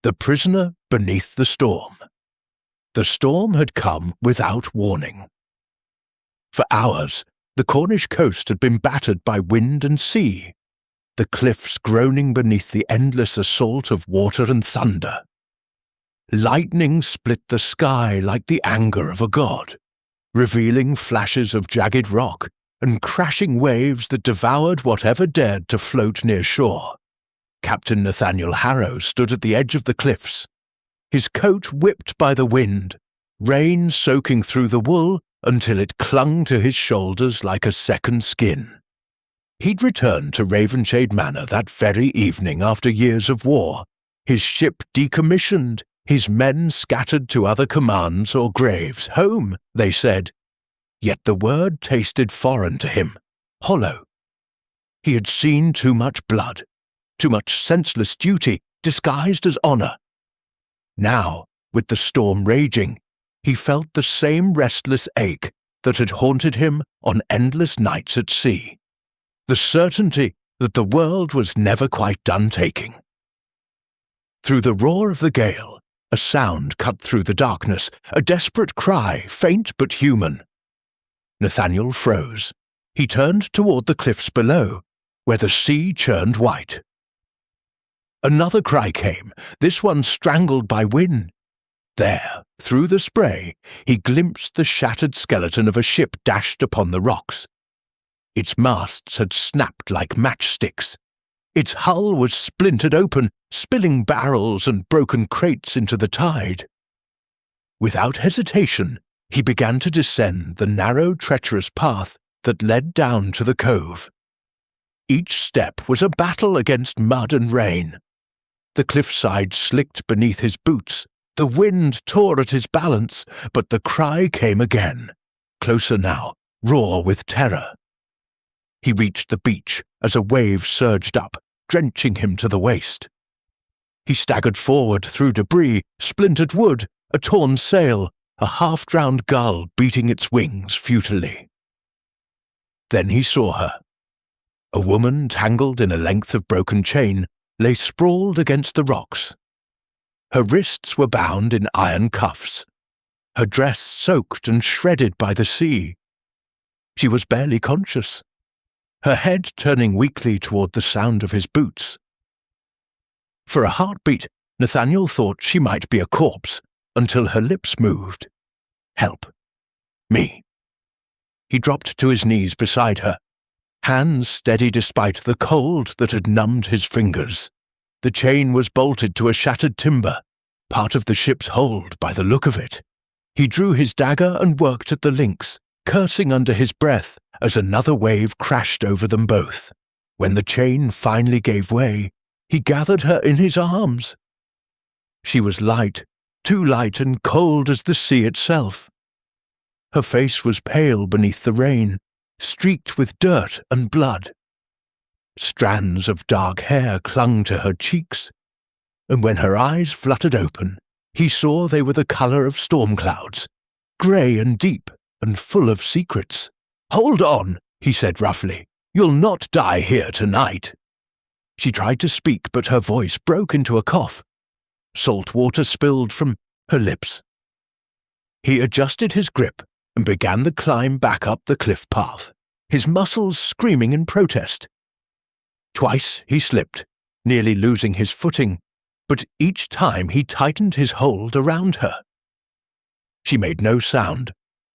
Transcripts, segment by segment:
The Prisoner Beneath the Storm. The storm had come without warning. For hours, the Cornish coast had been battered by wind and sea, the cliffs groaning beneath the endless assault of water and thunder. Lightning split the sky like the anger of a god, revealing flashes of jagged rock and crashing waves that devoured whatever dared to float near shore. Captain Nathaniel Harrow stood at the edge of the cliffs, his coat whipped by the wind, rain soaking through the wool until it clung to his shoulders like a second skin. He'd returned to Ravenshade Manor that very evening after years of war, his ship decommissioned, his men scattered to other commands or graves. Home, they said. Yet the word tasted foreign to him, hollow. He had seen too much blood, too much senseless duty disguised as honour. Now, with the storm raging, he felt the same restless ache that had haunted him on endless nights at sea. The certainty that the world was never quite done taking. Through the roar of the gale, a sound cut through the darkness, a desperate cry, faint but human. Nathaniel froze. He turned toward the cliffs below, where the sea churned white. Another cry came, this one strangled by wind. There, through the spray, he glimpsed the shattered skeleton of a ship dashed upon the rocks. Its masts had snapped like matchsticks. Its hull was splintered open, spilling barrels and broken crates into the tide. Without hesitation, he began to descend the narrow, treacherous path that led down to the cove. Each step was a battle against mud and rain. The cliffside slicked beneath his boots, the wind tore at his balance, but the cry came again, closer now, raw with terror. He reached the beach as a wave surged up, drenching him to the waist. He staggered forward through debris, splintered wood, a torn sail, a half-drowned gull beating its wings futilely. Then he saw her. A woman tangled in a length of broken chain lay sprawled against the rocks. Her wrists were bound in iron cuffs, her dress soaked and shredded by the sea. She was barely conscious, her head turning weakly toward the sound of his boots. For a heartbeat, Nathaniel thought she might be a corpse, until her lips moved. Help. Me. He dropped to his knees beside her, hands steady despite the cold that had numbed his fingers. The chain was bolted to a shattered timber, part of the ship's hold by the look of it. He drew his dagger and worked at the links, cursing under his breath as another wave crashed over them both. When the chain finally gave way, he gathered her in his arms. She was light, too light and cold as the sea itself. Her face was pale beneath the rain, streaked with dirt and blood. Strands of dark hair clung to her cheeks, and when her eyes fluttered open, he saw they were the colour of storm clouds, grey and deep and full of secrets. "Hold on," he said roughly. "You'll not die here tonight." She tried to speak, but her voice broke into a cough. Salt water spilled from her lips. He adjusted his grip and began the climb back up the cliff path, his muscles screaming in protest. Twice he slipped, nearly losing his footing, but each time he tightened his hold around her. She made no sound,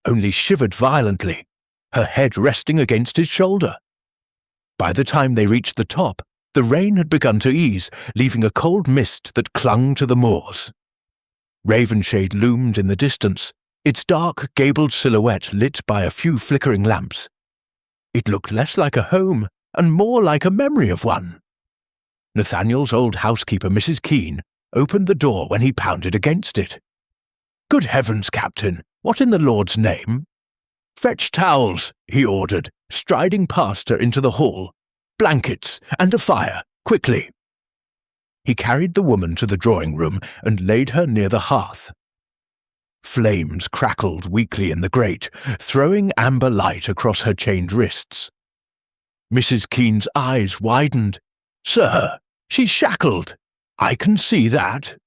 only shivered violently, her head resting against his shoulder. By the time they reached the top, the rain had begun to ease, leaving a cold mist that clung to the moors. Ravenshade loomed in the distance, its dark, gabled silhouette lit by a few flickering lamps. It looked less like a home and more like a memory of one. Nathaniel's old housekeeper, Mrs. Keene, opened the door when he pounded against it. "Good heavens, Captain, what in the Lord's name?" "Fetch towels," he ordered, striding past her into the hall. "Blankets and a fire, quickly." He carried the woman to the drawing-room and laid her near the hearth. Flames crackled weakly in the grate, throwing amber light across her chained wrists. Mrs. Keene's eyes widened. "Sir, she's shackled. I can see that."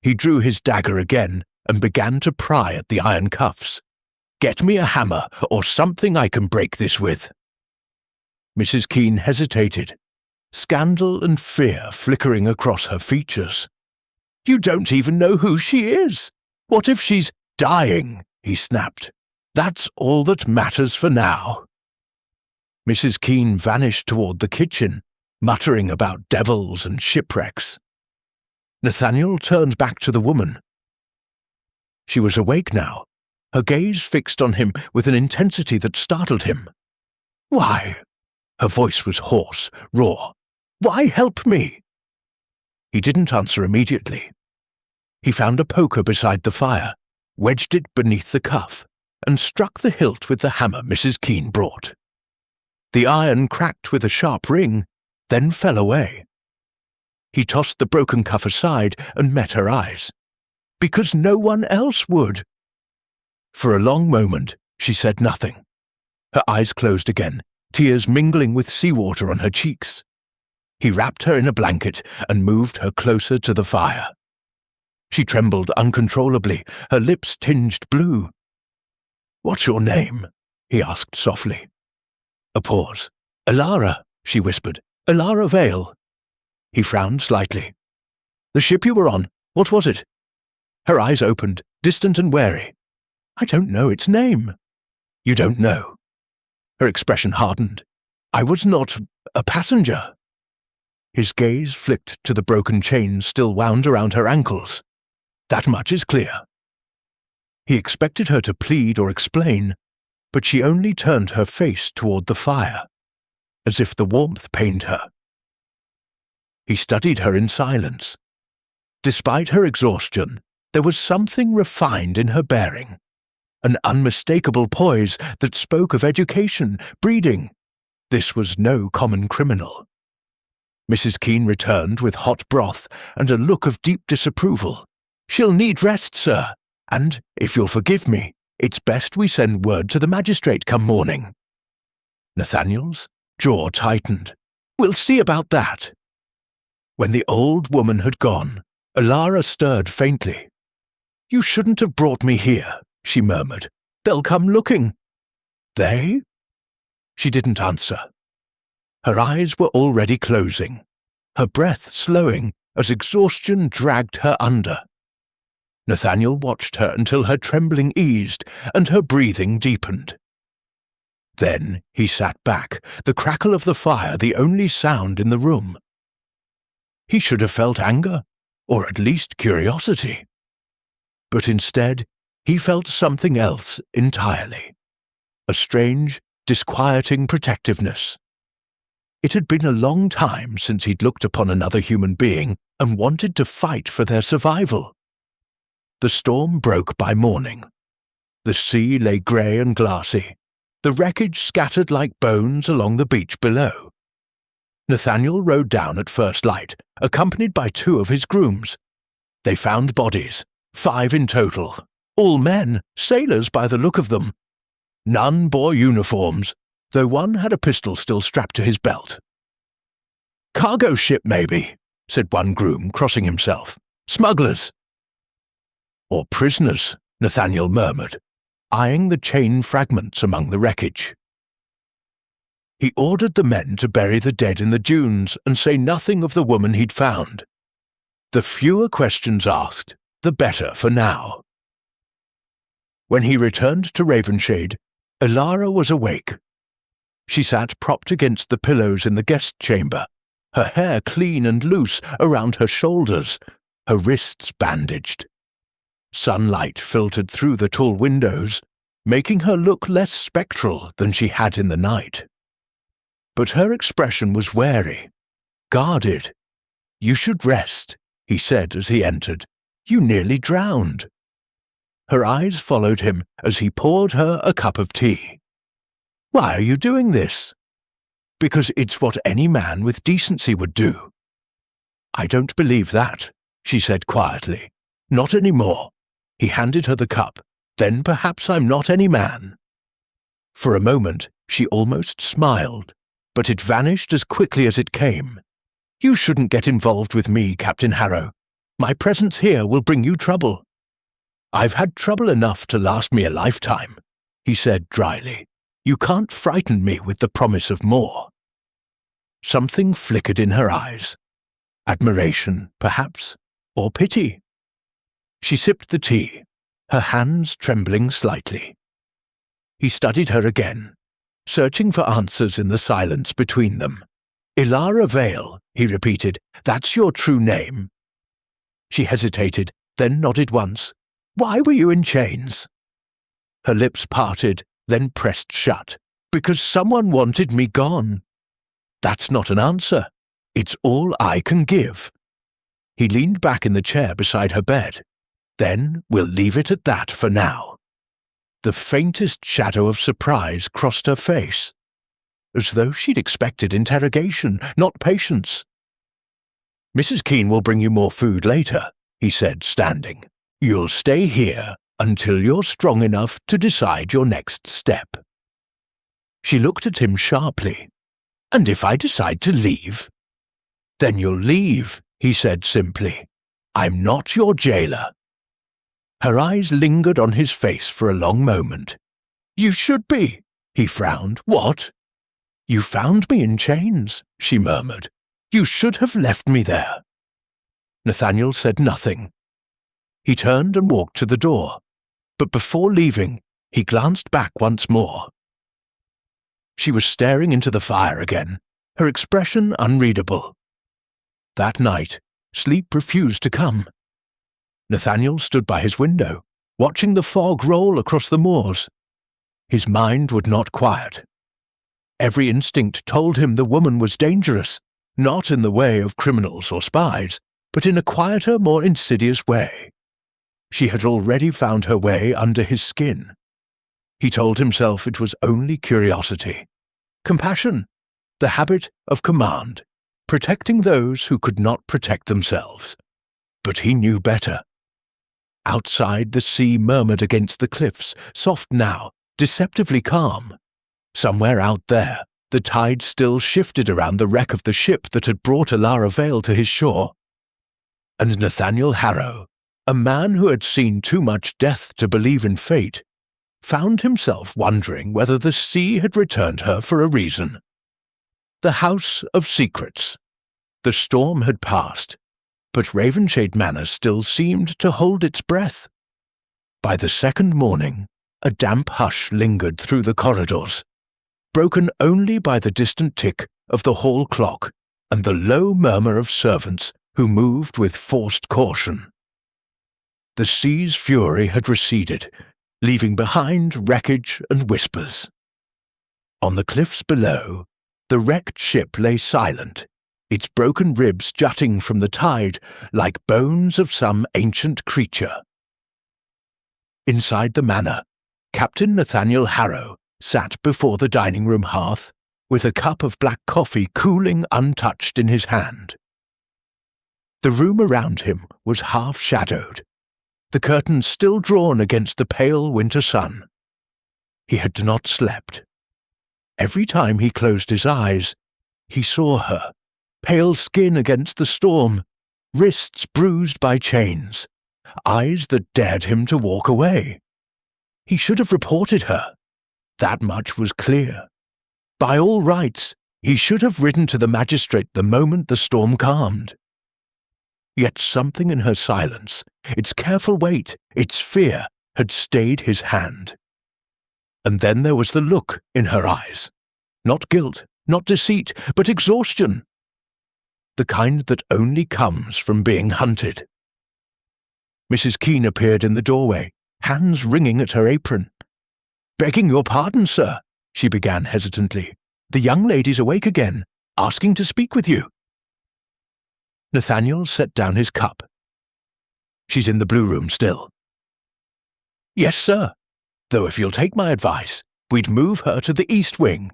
He drew his dagger again and began to pry at the iron cuffs. "Get me a hammer or something I can break this with." Mrs. Keene hesitated, scandal and fear flickering across her features. "You don't even know who she is. What if she's dying?" he snapped. "That's all that matters for now." Mrs. Keene vanished toward the kitchen, muttering about devils and shipwrecks. Nathaniel turned back to the woman. She was awake now, her gaze fixed on him with an intensity that startled him. "Why?" Her voice was hoarse, raw. "Why help me?" He didn't answer immediately. He found a poker beside the fire, wedged it beneath the cuff, and struck the hilt with the hammer Mrs. Keene brought. The iron cracked with a sharp ring, then fell away. He tossed the broken cuff aside and met her eyes. "Because no one else would." For a long moment she said nothing. Her eyes closed again, tears mingling with seawater on her cheeks. He wrapped her in a blanket and moved her closer to the fire. She trembled uncontrollably, her lips tinged blue. "What's your name?" he asked softly. A pause. "Alara," she whispered. "Alara Vale." He frowned slightly. "The ship you were on, what was it?" Her eyes opened, distant and wary. "I don't know its name." "You don't know?" Her expression hardened. "I was not a passenger." His gaze flicked to the broken chain still wound around her ankles. "That much is clear." He expected her to plead or explain, but she only turned her face toward the fire, as if the warmth pained her. He studied her in silence. Despite her exhaustion, there was something refined in her bearing, an unmistakable poise that spoke of education, breeding. This was no common criminal. Mrs. Keene returned with hot broth and a look of deep disapproval. "She'll need rest, sir, and, if you'll forgive me, it's best we send word to the magistrate come morning." Nathaniel's jaw tightened. "We'll see about that." When the old woman had gone, Alara stirred faintly. "You shouldn't have brought me here," she murmured. "They'll come looking." "They?" She didn't answer. Her eyes were already closing, her breath slowing as exhaustion dragged her under. Nathaniel watched her until her trembling eased and her breathing deepened. Then he sat back, the crackle of the fire the only sound in the room. He should have felt anger, or at least curiosity. But instead, he felt something else entirely. A strange, disquieting protectiveness. It had been a long time since he'd looked upon another human being and wanted to fight for their survival. The storm broke by morning. The sea lay grey and glassy, the wreckage scattered like bones along the beach below. Nathaniel rode down at first light, accompanied by 2 of his grooms. They found bodies, 5 in total, all men, sailors by the look of them. None bore uniforms, though one had a pistol still strapped to his belt. "Cargo ship, maybe," said one groom, crossing himself. "Smugglers." "Or prisoners," Nathaniel murmured, eyeing the chain fragments among the wreckage. He ordered the men to bury the dead in the dunes and say nothing of the woman he'd found. The fewer questions asked, the better for now. When he returned to Ravenshade, Alara was awake. She sat propped against the pillows in the guest chamber, her hair clean and loose around her shoulders, her wrists bandaged. Sunlight filtered through the tall windows, making her look less spectral than she had in the night. But her expression was wary, guarded. "You should rest," he said as he entered. "You nearly drowned." Her eyes followed him as he poured her a cup of tea. "Why are you doing this?" "Because it's what any man with decency would do." "I don't believe that," she said quietly. "Not any more." He handed her the cup. "Then perhaps I'm not any man." For a moment she almost smiled, but it vanished as quickly as it came. "You shouldn't get involved with me, Captain Harrow. My presence here will bring you trouble." "I've had trouble enough to last me a lifetime," he said dryly. "You can't frighten me with the promise of more." Something flickered in her eyes. Admiration, perhaps, or pity. She sipped the tea, her hands trembling slightly. He studied her again, searching for answers in the silence between them. "Ilara Vale," he repeated. "That's your true name?" She hesitated, then nodded once. "Why were you in chains?" Her lips parted, then pressed shut. "Because someone wanted me gone." "That's not an answer. It's all I can give." He leaned back in the chair beside her bed. "Then we'll leave it at that for now." The faintest shadow of surprise crossed her face, as though she'd expected interrogation, not patience. "Mrs. Keene will bring you more food later," he said, standing. "You'll stay here until you're strong enough to decide your next step." She looked at him sharply. "And if I decide to leave?" "Then you'll leave," he said simply. "I'm not your jailer." Her eyes lingered on his face for a long moment. "You should be," he frowned. "What?" "You found me in chains," she murmured. "You should have left me there." Nathaniel said nothing. He turned and walked to the door, but before leaving, he glanced back once more. She was staring into the fire again, her expression unreadable. That night, sleep refused to come. Nathaniel stood by his window, watching the fog roll across the moors. His mind would not quiet. Every instinct told him the woman was dangerous, not in the way of criminals or spies, but in a quieter, more insidious way. She had already found her way under his skin. He told himself it was only curiosity. Compassion, the habit of command, protecting those who could not protect themselves. But he knew better. Outside, the sea murmured against the cliffs, soft now, deceptively calm. Somewhere out there, the tide still shifted around the wreck of the ship that had brought Ilara Vale to his shore. And Nathaniel Harrow, a man who had seen too much death to believe in fate, found himself wondering whether the sea had returned her for a reason. The House of Secrets. The storm had passed, but Ravenshade Manor still seemed to hold its breath. By the second morning, a damp hush lingered through the corridors, broken only by the distant tick of the hall clock and the low murmur of servants who moved with forced caution. The sea's fury had receded, leaving behind wreckage and whispers. On the cliffs below, the wrecked ship lay silent, its broken ribs jutting from the tide like bones of some ancient creature. Inside the manor, Captain Nathaniel Harrow sat before the dining-room hearth, with a cup of black coffee cooling untouched in his hand. The room around him was half-shadowed, the curtains still drawn against the pale winter sun. He had not slept. Every time he closed his eyes, he saw her, pale skin against the storm, wrists bruised by chains, eyes that dared him to walk away. He should have reported her. That much was clear. By all rights, he should have ridden to the magistrate the moment the storm calmed. Yet something in her silence, its careful wait, its fear, had stayed his hand. And then there was the look in her eyes. Not guilt, not deceit, but exhaustion. The kind that only comes from being hunted. Mrs. Keene appeared in the doorway, hands wringing at her apron. "Begging your pardon, sir," she began hesitantly. "The young lady's awake again, asking to speak with you." Nathaniel set down his cup. "She's in the blue room still." "Yes, sir. Though if you'll take my advice, we'd move her to the east wing.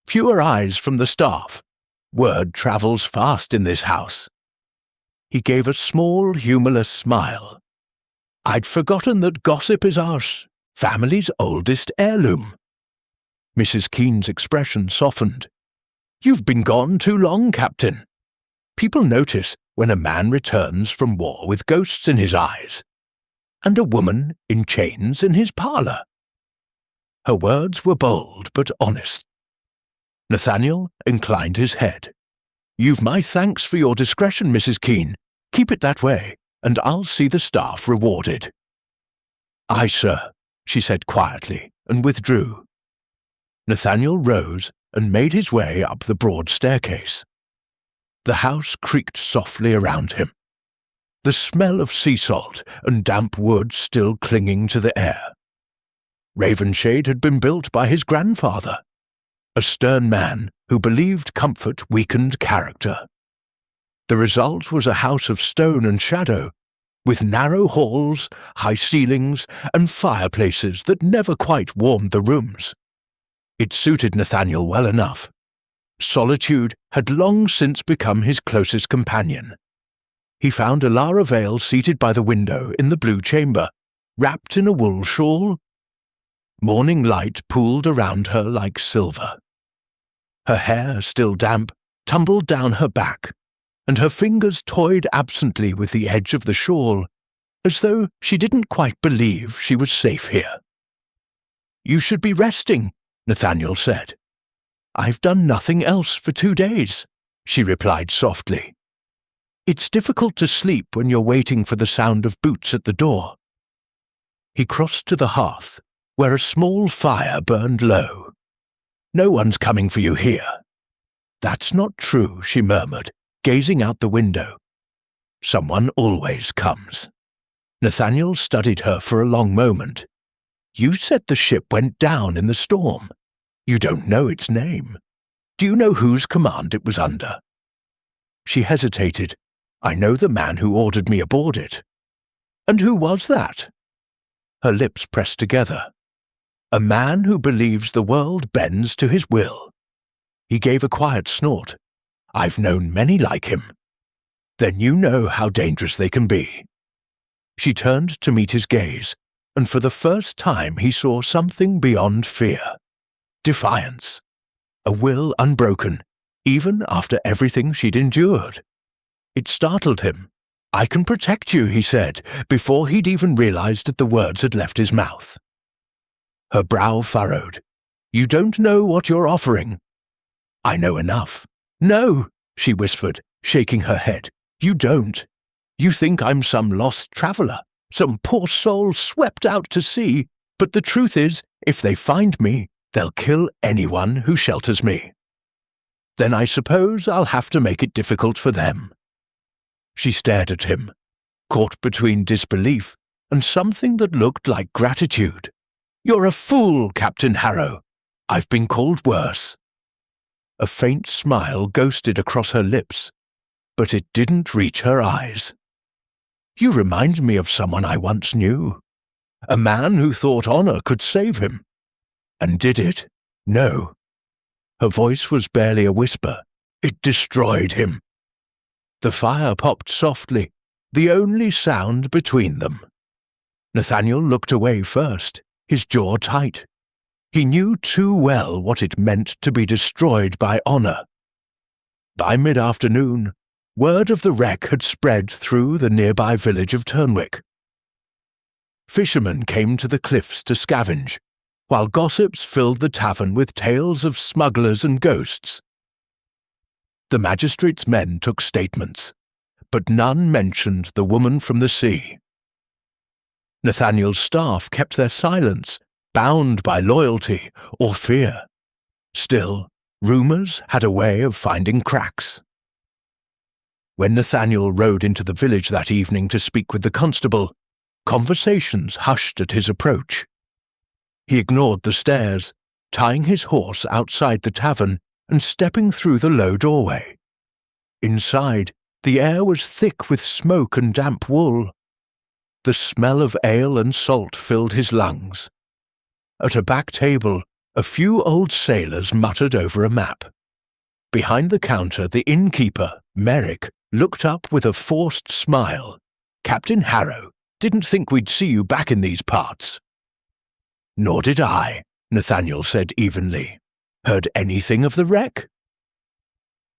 Fewer eyes from the staff. Word travels fast in this house." He gave a small, humourless smile. "I'd forgotten that gossip is our family's oldest heirloom." Mrs. Keene's expression softened. "You've been gone too long, Captain. People notice when a man returns from war with ghosts in his eyes, and a woman in chains in his parlour. Her words were bold but honest. Nathaniel inclined his head. "You've my thanks for your discretion, Mrs. Keene. Keep it that way, and I'll see the staff rewarded." "Aye, sir," she said quietly, and withdrew. Nathaniel rose and made his way up the broad staircase. The house creaked softly around him, the smell of sea salt and damp wood still clinging to the air. Ravenshade had been built by his grandfather, a stern man who believed comfort weakened character. The result was a house of stone and shadow, with narrow halls, high ceilings, and fireplaces that never quite warmed the rooms. It suited Nathaniel well enough. Solitude had long since become his closest companion. He found Alara Vale seated by the window in the blue chamber, wrapped in a wool shawl. Morning light pooled around her like silver. Her hair, still damp, tumbled down her back, and her fingers toyed absently with the edge of the shawl, as though she didn't quite believe she was safe here. "You should be resting," Nathaniel said. "I've done nothing else for 2 days," she replied softly. "It's difficult to sleep when you're waiting for the sound of boots at the door." He crossed to the hearth, where a small fire burned low. "No one's coming for you here." "That's not true," she murmured, gazing out the window. "Someone always comes." Nathaniel studied her for a long moment. "You said the ship went down in the storm. You don't know its name. Do you know whose command it was under?" She hesitated. "I know the man who ordered me aboard it." "And who was that?" Her lips pressed together. "A man who believes the world bends to his will." He gave a quiet snort. "I've known many like him." "Then you know how dangerous they can be." She turned to meet his gaze, and for the first time he saw something beyond fear. Defiance. A will unbroken, even after everything she'd endured. It startled him. "I can protect you," he said, before he'd even realized that the words had left his mouth. Her brow furrowed. "You don't know what you're offering." "I know enough." "No," she whispered, shaking her head. "You don't. You think I'm some lost traveller, some poor soul swept out to sea, but the truth is, if they find me, they'll kill anyone who shelters me. Then I suppose I'll have to make it difficult for them." She stared at him, caught between disbelief and something that looked like gratitude. "You're a fool, Captain Harrow. I've been called worse." A faint smile ghosted across her lips, but it didn't reach her eyes. "You remind me of someone I once knew. A man who thought honor could save him. And did it? No." Her voice was barely a whisper. "It destroyed him." The fire popped softly, the only sound between them. Nathaniel looked away first, his jaw tight. He knew too well what it meant to be destroyed by honor. By mid-afternoon, word of the wreck had spread through the nearby village of Turnwick. Fishermen came to the cliffs to scavenge, while gossips filled the tavern with tales of smugglers and ghosts. The magistrate's men took statements, but none mentioned the woman from the sea. Nathaniel's staff kept their silence, bound by loyalty or fear. Still, rumours had a way of finding cracks. When Nathaniel rode into the village that evening to speak with the constable, conversations hushed at his approach. He ignored the stairs, tying his horse outside the tavern and stepping through the low doorway. Inside, the air was thick with smoke and damp wool. The smell of ale and salt filled his lungs. At a back table, a few old sailors muttered over a map. Behind the counter, the innkeeper, Merrick, looked up with a forced smile. "Captain Harrow, didn't think we'd see you back in these parts." "Nor did I," Nathaniel said evenly. "Heard anything of the wreck?"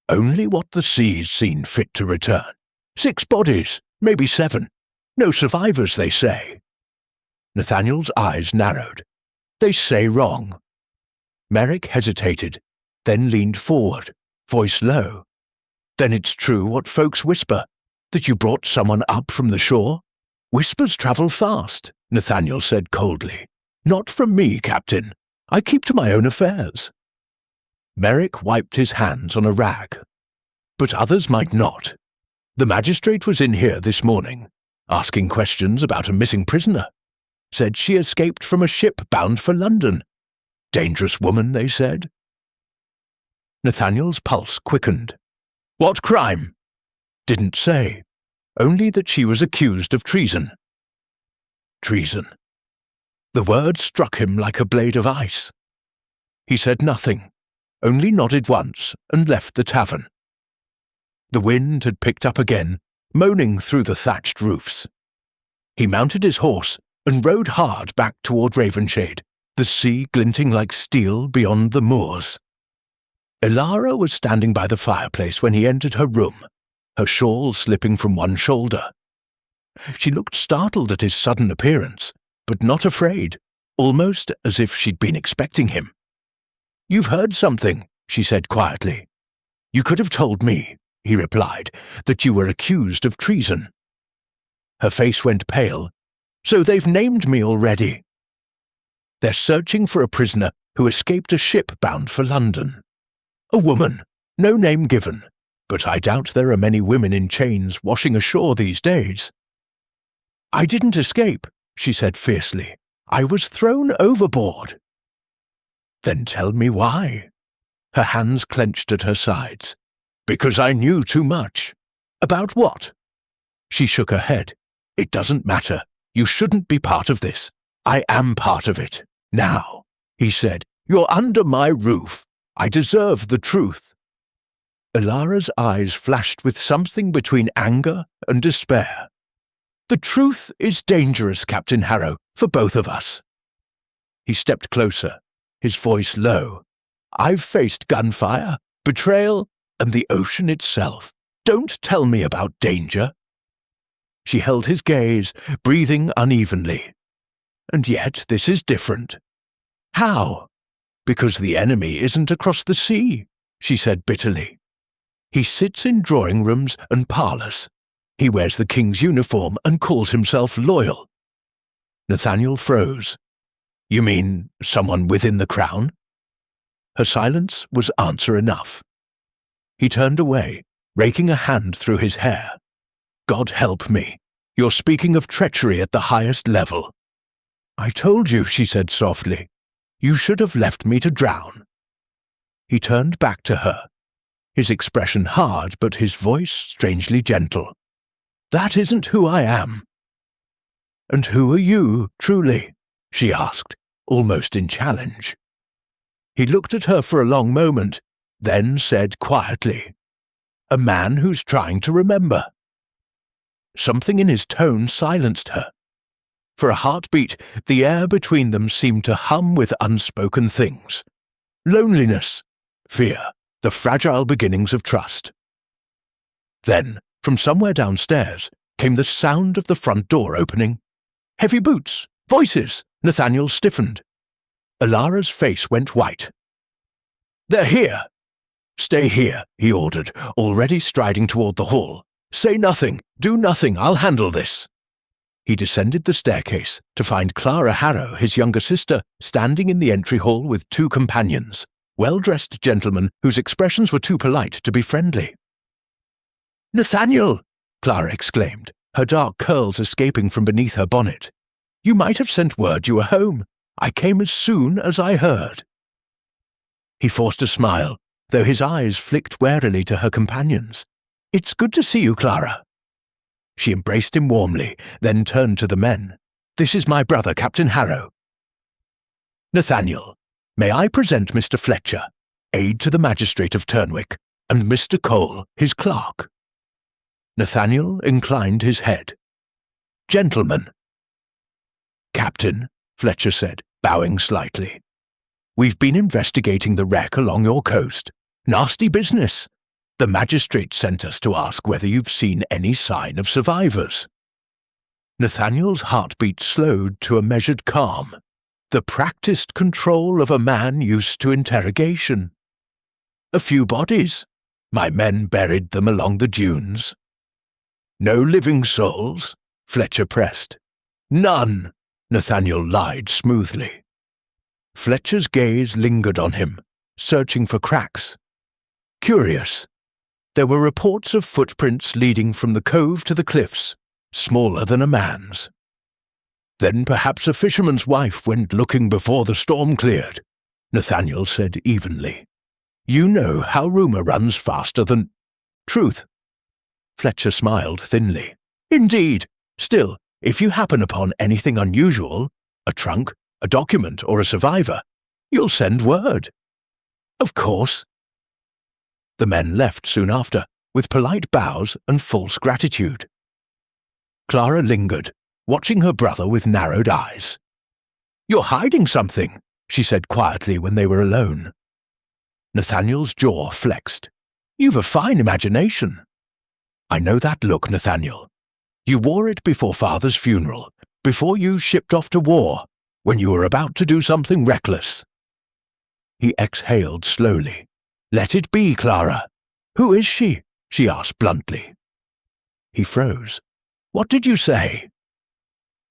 "Only what the sea's seen fit to return. 6 bodies, maybe 7. No survivors, they say." Nathaniel's eyes narrowed. "They say wrong." Merrick hesitated, then leaned forward, voice low. "Then it's true what folks whisper, that you brought someone up from the shore?" "Whispers travel fast," Nathaniel said coldly. "Not from me, Captain. I keep to my own affairs." Merrick wiped his hands on a rag. "But others might not. The magistrate was in here this morning, asking questions about a missing prisoner. Said she escaped from a ship bound for London. Dangerous woman, they said." Nathaniel's pulse quickened. "What crime?" "Didn't say. Only that she was accused of treason." Treason. The word struck him like a blade of ice. He said nothing, only nodded once and left the tavern. The wind had picked up again, moaning through the thatched roofs. He mounted his horse and rode hard back toward Ravenshade, the sea glinting like steel beyond the moors. Elara was standing by the fireplace when he entered her room, her shawl slipping from one shoulder. She looked startled at his sudden appearance, but not afraid, almost as if she'd been expecting him. "You've heard something," she said quietly. "You could have told me," he replied, "that you were accused of treason." Her face went pale. "So they've named me already." "They're searching for a prisoner who escaped a ship bound for London. A woman, no name given, but I doubt there are many women in chains washing ashore these days." "I didn't escape," she said fiercely. "I was thrown overboard." "Then tell me why." Her hands clenched at her sides. "Because I knew too much." "About what?" She shook her head. "It doesn't matter. You shouldn't be part of this." "I am part of it. Now," he said. "You're under my roof. I deserve the truth." Elara's eyes flashed with something between anger and despair. "The truth is dangerous, Captain Harrow, for both of us." He stepped closer, his voice low. "I've faced gunfire, betrayal, and the ocean itself. Don't tell me about danger." She held his gaze, breathing unevenly. "And yet this is different." "How?" "Because the enemy isn't across the sea," she said bitterly. "He sits in drawing rooms and parlours. He wears the king's uniform and calls himself loyal." Nathaniel froze. "You mean someone within the crown?" Her silence was answer enough. He turned away, raking a hand through his hair. "God help me. You're speaking of treachery at the highest level." "I told you," she said softly. "You should have left me to drown." He turned back to her, his expression hard but his voice strangely gentle. "That isn't who I am." "And who are you, truly?" she asked, almost in challenge. He looked at her for a long moment, then said quietly, "A man who's trying to remember." Something in his tone silenced her. For a heartbeat, the air between them seemed to hum with unspoken things. Loneliness, fear, the fragile beginnings of trust. Then, from somewhere downstairs, came the sound of the front door opening. Heavy boots, voices. Nathaniel stiffened. Elara's face went white. "They're here." "Stay here," he ordered, already striding toward the hall. "Say nothing, do nothing, I'll handle this." He descended the staircase to find Clara Harrow, his younger sister, standing in the entry hall with 2 companions, well-dressed gentlemen whose expressions were too polite to be friendly. "Nathaniel!" Clara exclaimed, her dark curls escaping from beneath her bonnet. "You might have sent word you were home. I came as soon as I heard." He forced a smile, though his eyes flicked warily to her companions. "It's good to see you, Clara." She embraced him warmly, then turned to the men. "This is my brother, Captain Harrow." "Nathaniel, may I present Mr. Fletcher, aide to the magistrate of Turnwick, and Mr. Cole, his clerk?" Nathaniel inclined his head. "Gentlemen." "Captain," Fletcher said, bowing slightly. "We've been investigating the wreck along your coast. Nasty business. The magistrate sent us to ask whether you've seen any sign of survivors." Nathaniel's heartbeat slowed to a measured calm, the practiced control of a man used to interrogation. "A few bodies. My men buried them along the dunes." "No living souls?" Fletcher pressed. "None," Nathaniel lied smoothly. Fletcher's gaze lingered on him, searching for cracks. Curious. There were reports of footprints leading from the cove to the cliffs, smaller than a man's. "Then perhaps a fisherman's wife went looking before the storm cleared," Nathaniel said evenly. "You know how rumour runs faster than truth." Fletcher smiled thinly. "Indeed. Still, if you happen upon anything unusual, a trunk, a document, or a survivor, you'll send word." "Of course." The men left soon after, with polite bows and false gratitude. Clara lingered, watching her brother with narrowed eyes. "You're hiding something," she said quietly when they were alone. Nathaniel's jaw flexed. "You've a fine imagination." "I know that look, Nathaniel. You wore it before Father's funeral, before you shipped off to war, when you were about to do something reckless." He exhaled slowly. "Let it be, Clara. Who is she?" she asked bluntly. He froze. "What did you say?"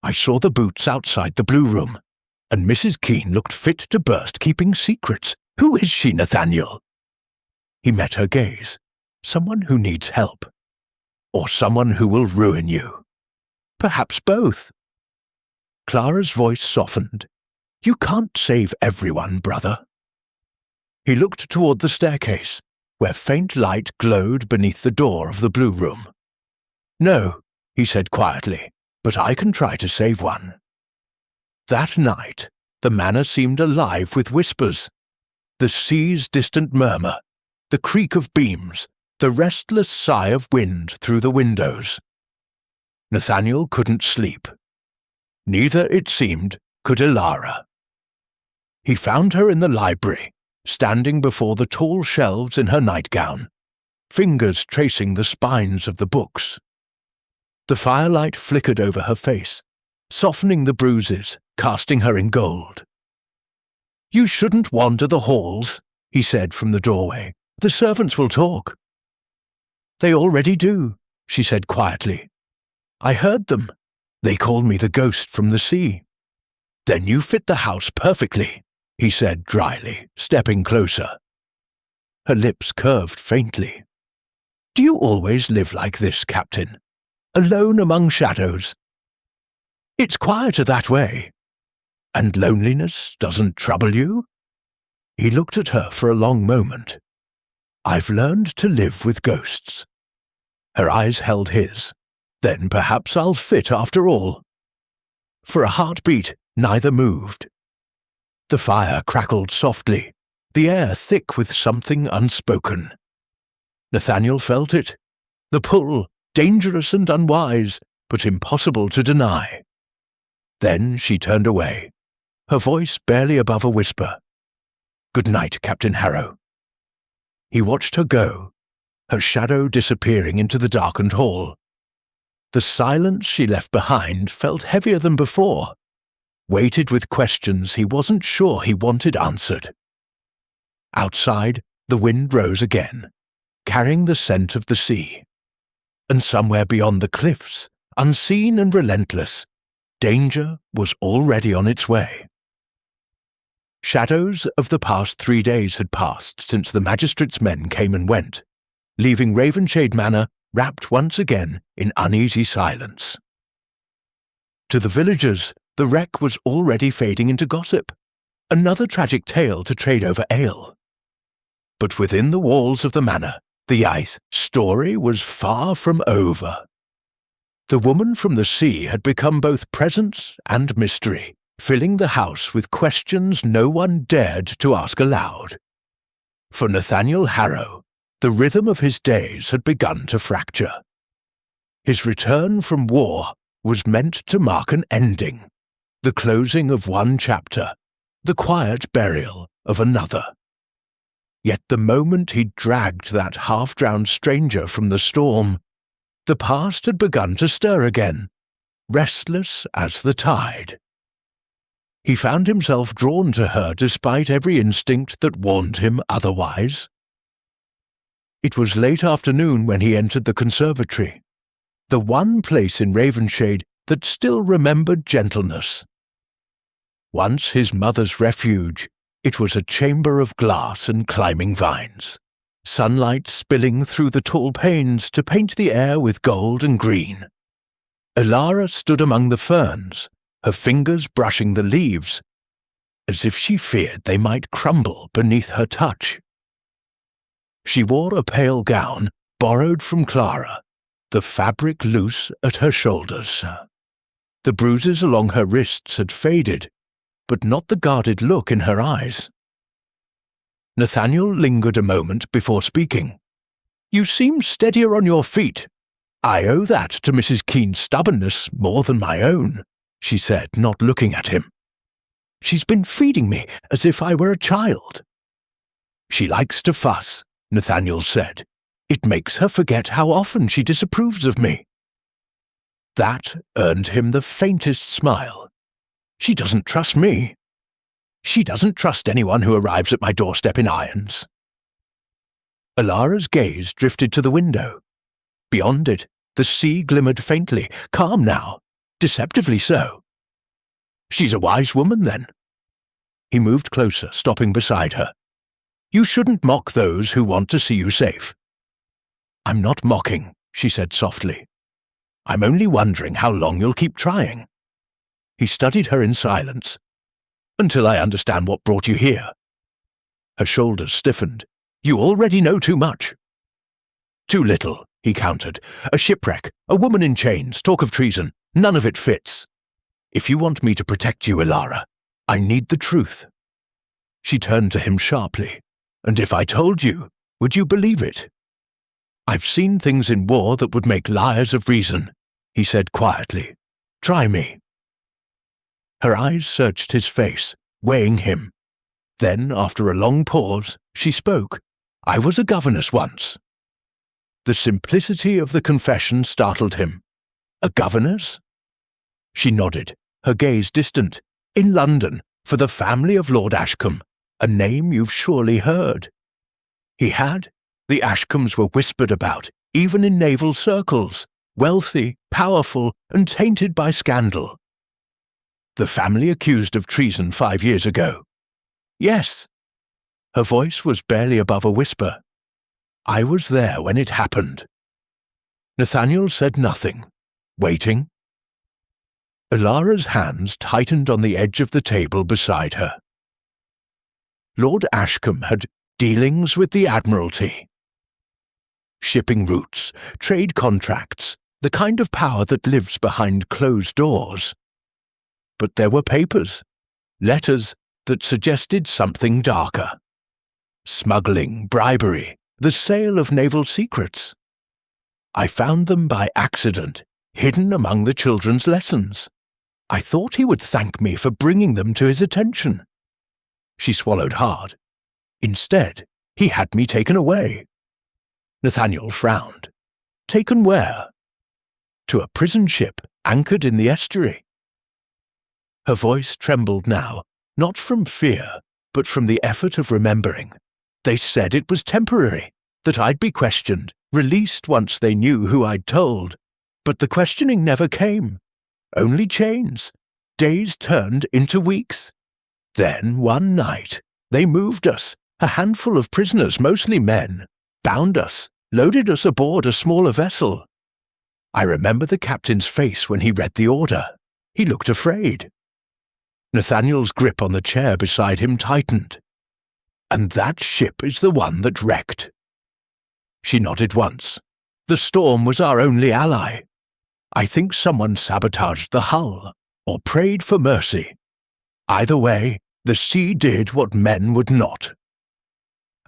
"I saw the boots outside the blue room, and Mrs. Keene looked fit to burst keeping secrets. Who is she, Nathaniel?" He met her gaze. "Someone who needs help. Or someone who will ruin you." "Perhaps both." Clara's voice softened. "You can't save everyone, brother." He looked toward the staircase, where faint light glowed beneath the door of the blue room. "No," he said quietly, "but I can try to save one." That night, the manor seemed alive with whispers. The sea's distant murmur, the creak of beams, the restless sigh of wind through the windows. Nathaniel couldn't sleep. Neither, it seemed, could Ilara. He found her in the library, standing before the tall shelves in her nightgown, fingers tracing the spines of the books. The firelight flickered over her face, softening the bruises, casting her in gold. "You shouldn't wander the halls," he said from the doorway. "The servants will talk." "They already do," she said quietly. "I heard them. They call me the ghost from the sea." "Then you fit the house perfectly," he said dryly, stepping closer. Her lips curved faintly. "Do you always live like this, Captain? Alone among shadows?" "It's quieter that way." "And loneliness doesn't trouble you?" He looked at her for a long moment. "I've learned to live with ghosts." Her eyes held his. "Then perhaps I'll fit after all." For a heartbeat, neither moved. The fire crackled softly, the air thick with something unspoken. Nathaniel felt it. The pull, dangerous and unwise, but impossible to deny. Then she turned away, her voice barely above a whisper. "Good night, Captain Harrow." He watched her go, her shadow disappearing into the darkened hall. The silence she left behind felt heavier than before, weighted with questions he wasn't sure he wanted answered. Outside, the wind rose again, carrying the scent of the sea. And somewhere beyond the cliffs, unseen and relentless, danger was already on its way. Shadows of the past 3 days had passed since the magistrate's men came and went, leaving Ravenshade Manor wrapped once again in uneasy silence. To the villagers, the wreck was already fading into gossip, another tragic tale to trade over ale. But within the walls of the manor, the ice story was far from over. The woman from the sea had become both presence and mystery, filling the house with questions no one dared to ask aloud. For Nathaniel Harrow, the rhythm of his days had begun to fracture. His return from war was meant to mark an ending, the closing of one chapter, the quiet burial of another. Yet the moment he dragged that half-drowned stranger from the storm, the past had begun to stir again, restless as the tide. He found himself drawn to her despite every instinct that warned him otherwise. It was late afternoon when he entered the conservatory, the one place in Ravenshade that still remembered gentleness. Once his mother's refuge, it was a chamber of glass and climbing vines, sunlight spilling through the tall panes to paint the air with gold and green. Elara stood among the ferns, her fingers brushing the leaves, as if she feared they might crumble beneath her touch. She wore a pale gown borrowed from Clara, the fabric loose at her shoulders. The bruises along her wrists had faded, but not the guarded look in her eyes. Nathaniel lingered a moment before speaking. "You seem steadier on your feet. I owe that to Mrs. Keen's stubbornness more than my own," she said, not looking at him. "She's been feeding me as if I were a child." "She likes to fuss," Nathaniel said. "It makes her forget how often she disapproves of me." That earned him the faintest smile. "She doesn't trust me. She doesn't trust anyone who arrives at my doorstep in irons." Elara's gaze drifted to the window. Beyond it, the sea glimmered faintly, calm now, deceptively so. "She's a wise woman, then." He moved closer, stopping beside her. "You shouldn't mock those who want to see you safe." "I'm not mocking," she said softly. "I'm only wondering how long you'll keep trying." He studied her in silence. "Until I understand what brought you here." Her shoulders stiffened. "You already know too much." "Too little," he countered. "A shipwreck, a woman in chains, talk of treason. None of it fits. If you want me to protect you, Elara, I need the truth." She turned to him sharply. "And if I told you, would you believe it?" "I've seen things in war that would make liars of reason," he said quietly. "Try me." Her eyes searched his face, weighing him. Then, after a long pause, she spoke. "I was a governess once." The simplicity of the confession startled him. "A governess?" She nodded, her gaze distant. "In London, for the family of Lord Ashcombe, a name you've surely heard." He had. The Ashcombes were whispered about, even in naval circles, wealthy, powerful, and tainted by scandal. "The family accused of treason 5 years ago." "Yes." Her voice was barely above a whisper. "I was there when it happened." Nathaniel said nothing, waiting. Elara's hands tightened on the edge of the table beside her. Lord Ashcombe had dealings with the Admiralty. Shipping routes, trade contracts, the kind of power that lives behind closed doors. But there were papers, letters that suggested something darker. Smuggling, bribery, the sale of naval secrets. I found them by accident, hidden among the children's lessons. I thought he would thank me for bringing them to his attention. She swallowed hard. Instead, he had me taken away. Nathaniel frowned. Taken where? To a prison ship anchored in the estuary. Her voice trembled now, not from fear, but from the effort of remembering. They said it was temporary, that I'd be questioned, released once they knew who I'd told. But the questioning never came. Only chains. Days turned into weeks. Then, one night, they moved us, a handful of prisoners, mostly men, bound us, loaded us aboard a smaller vessel. I remember the captain's face when he read the order. He looked afraid. Nathaniel's grip on the chair beside him tightened. "And that ship is the one that wrecked." She nodded once. "The storm was our only ally. I think someone sabotaged the hull, or prayed for mercy. Either way, the sea did what men would not."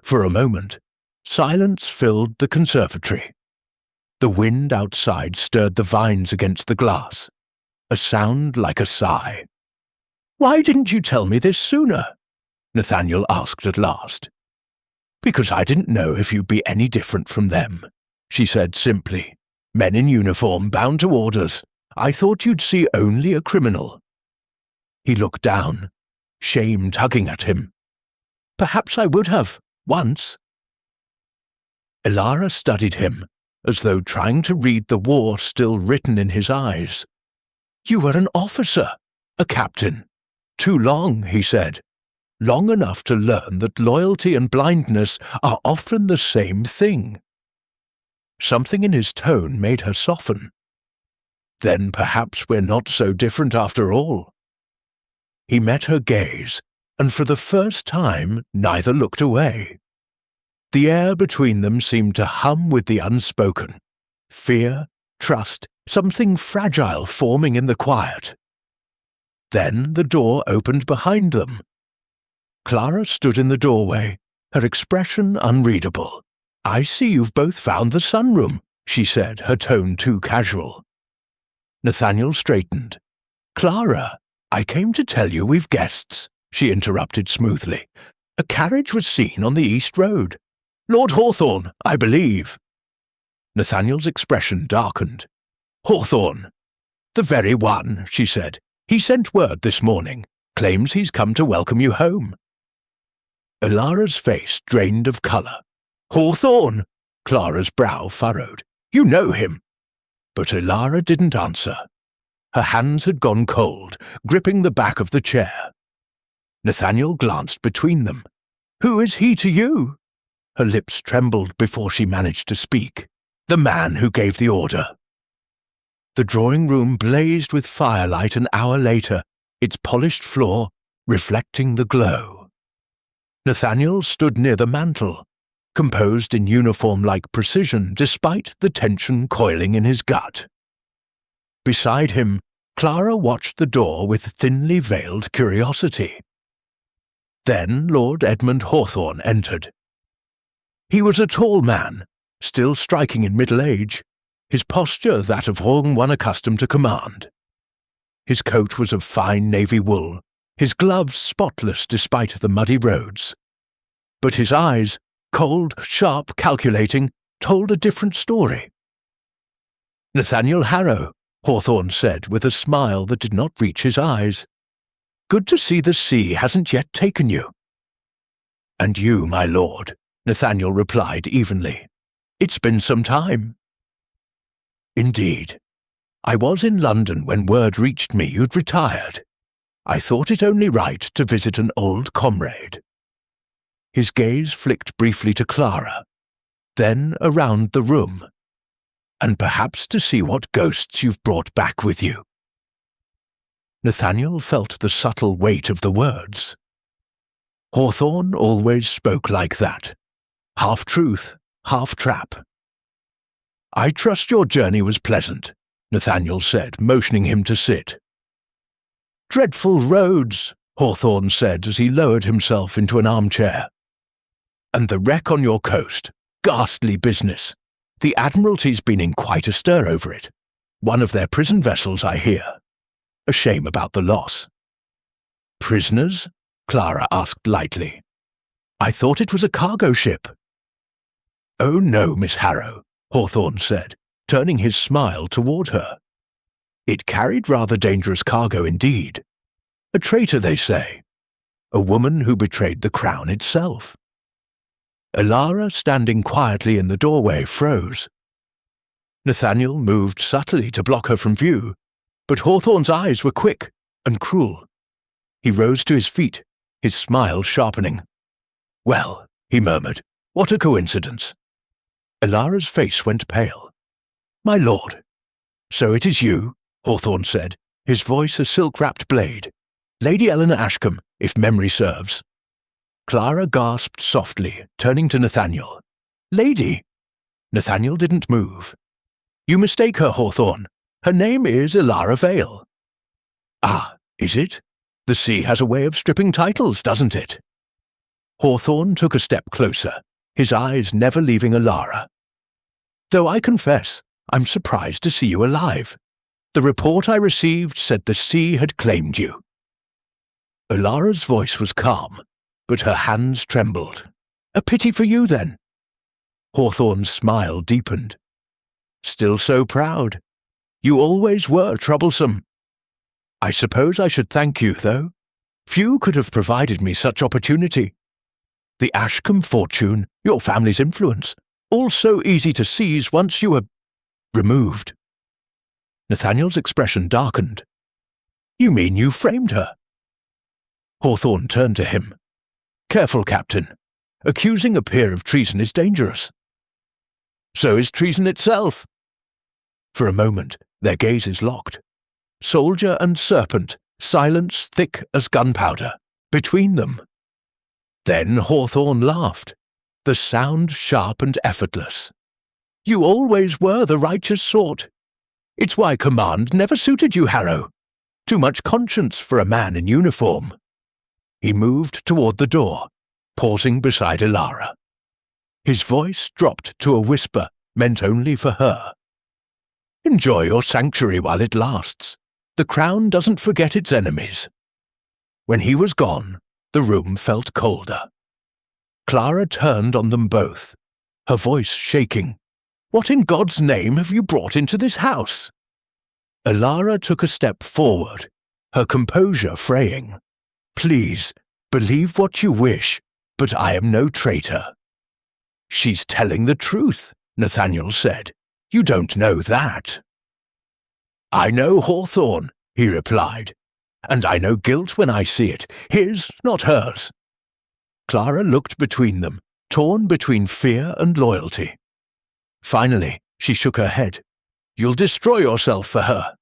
For a moment, silence filled the conservatory. The wind outside stirred the vines against the glass, a sound like a sigh. "Why didn't you tell me this sooner?" Nathaniel asked at last. Because I didn't know if you'd be any different from them, she said simply. Men in uniform, bound to orders. I thought you'd see only a criminal. He looked down, shame tugging at him. Perhaps I would have, once. Elara studied him, as though trying to read the war still written in his eyes. You were an officer, a captain. Too long, he said. Long enough to learn that loyalty and blindness are often the same thing. Something in his tone made her soften. Then perhaps we're not so different after all. He met her gaze, and for the first time neither looked away. The air between them seemed to hum with the unspoken. Fear, trust, something fragile forming in the quiet. Then the door opened behind them. Clara stood in the doorway, her expression unreadable. I see you've both found the sunroom, she said, her tone too casual. Nathaniel straightened. Clara, I came to tell you we've guests, she interrupted smoothly. A carriage was seen on the East Road. Lord Hawthorne, I believe. Nathaniel's expression darkened. Hawthorne. The very one, she said. He sent word this morning. Claims he's come to welcome you home. Elara's face drained of colour. Hawthorne! Clara's brow furrowed. You know him. But Elara didn't answer. Her hands had gone cold, gripping the back of the chair. Nathaniel glanced between them. Who is he to you? Her lips trembled before she managed to speak. The man who gave the order. The drawing room blazed with firelight an hour later, its polished floor reflecting the glow. Nathaniel stood near the mantel, composed in uniform-like precision despite the tension coiling in his gut. Beside him, Clara watched the door with thinly veiled curiosity. Then Lord Edmund Hawthorne entered. He was a tall man, still striking in middle age, his posture that of one accustomed to command. His coat was of fine navy wool, his gloves spotless despite the muddy roads. But his eyes, cold, sharp, calculating, told a different story. Nathaniel Harrow, Hawthorne said with a smile that did not reach his eyes. Good to see the sea hasn't yet taken you. And you, my lord, Nathaniel replied evenly. It's been some time. Indeed. I was in London when word reached me you'd retired. I thought it only right to visit an old comrade. His gaze flicked briefly to Clara, then around the room, and perhaps to see what ghosts you've brought back with you. Nathaniel felt the subtle weight of the words. Hawthorne always spoke like that, half truth, half trap. I trust your journey was pleasant, Nathaniel said, motioning him to sit. Dreadful roads, Hawthorne said as he lowered himself into an armchair. And the wreck on your coast, ghastly business. The Admiralty's been in quite a stir over it. One of their prison vessels, I hear. A shame about the loss. Prisoners? Clara asked lightly. I thought it was a cargo ship. Oh no, Miss Harrow, Hawthorne said, turning his smile toward her. It carried rather dangerous cargo indeed. A traitor, they say. A woman who betrayed the crown itself. Elara, standing quietly in the doorway, froze. Nathaniel moved subtly to block her from view, but Hawthorne's eyes were quick and cruel. He rose to his feet, his smile sharpening. Well, he murmured, what a coincidence. Elara's face went pale. My lord. So it is you, Hawthorne said, his voice a silk-wrapped blade. Lady Eleanor Ashcombe, if memory serves. Clara gasped softly, turning to Nathaniel. Lady! Nathaniel didn't move. You mistake her, Hawthorne. Her name is Elara Vale. Ah, is it? The sea has a way of stripping titles, doesn't it? Hawthorne took a step closer, his eyes never leaving Elara. Though I confess, I'm surprised to see you alive. The report I received said the sea had claimed you. Elara's voice was calm, but her hands trembled. A pity for you, then." Hawthorne's smile deepened. "Still so proud. You always were troublesome. I suppose I should thank you, though. Few could have provided me such opportunity. The Ashcombe fortune, your family's influence, all so easy to seize once you were removed." Nathaniel's expression darkened. "You mean you framed her?" Hawthorne turned to him. "Careful, Captain. Accusing a peer of treason is dangerous." "So is treason itself." For a moment, their gazes locked. Soldier and serpent, silence thick as gunpowder, between them. Then Hawthorne laughed, the sound sharp and effortless. "You always were the righteous sort. It's why command never suited you, Harrow. Too much conscience for a man in uniform." He moved toward the door, pausing beside Elara. His voice dropped to a whisper meant only for her. "Enjoy your sanctuary while it lasts. The crown doesn't forget its enemies." When he was gone, the room felt colder. Clara turned on them both, her voice shaking. "What in God's name have you brought into this house?" Elara took a step forward, her composure fraying. "Please, believe what you wish, but I am no traitor." "She's telling the truth," Nathaniel said. "You don't know that." "I know Hawthorne," he replied, "and I know guilt when I see it, his, not hers." Clara looked between them, torn between fear and loyalty. Finally, she shook her head. "You'll destroy yourself for her."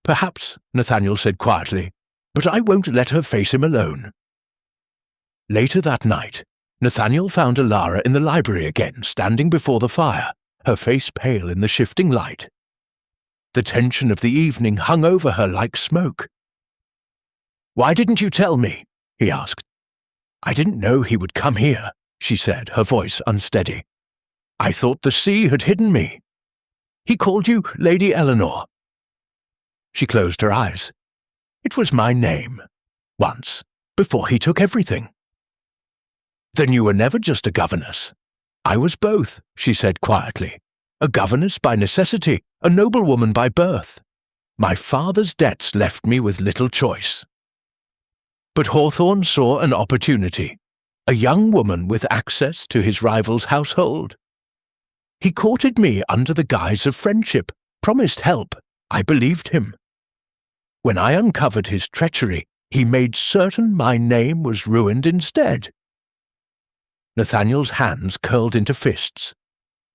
"Perhaps," Nathaniel said quietly, "but I won't let her face him alone." Later that night, Nathaniel found Elara in the library again, standing before the fire, her face pale in the shifting light. The tension of the evening hung over her like smoke. "Why didn't you tell me?" he asked. "I didn't know he would come here," she said, her voice unsteady. "I thought the sea had hidden me." "He called you Lady Eleanor." She closed her eyes. "It was my name. Once, before he took everything." "Then you were never just a governess." "I was both," she said quietly. "A governess by necessity, a noblewoman by birth. My father's debts left me with little choice." But Hawthorne saw an opportunity, a young woman with access to his rival's household. "He courted me under the guise of friendship, promised help. I believed him. When I uncovered his treachery, he made certain my name was ruined instead." Nathaniel's hands curled into fists,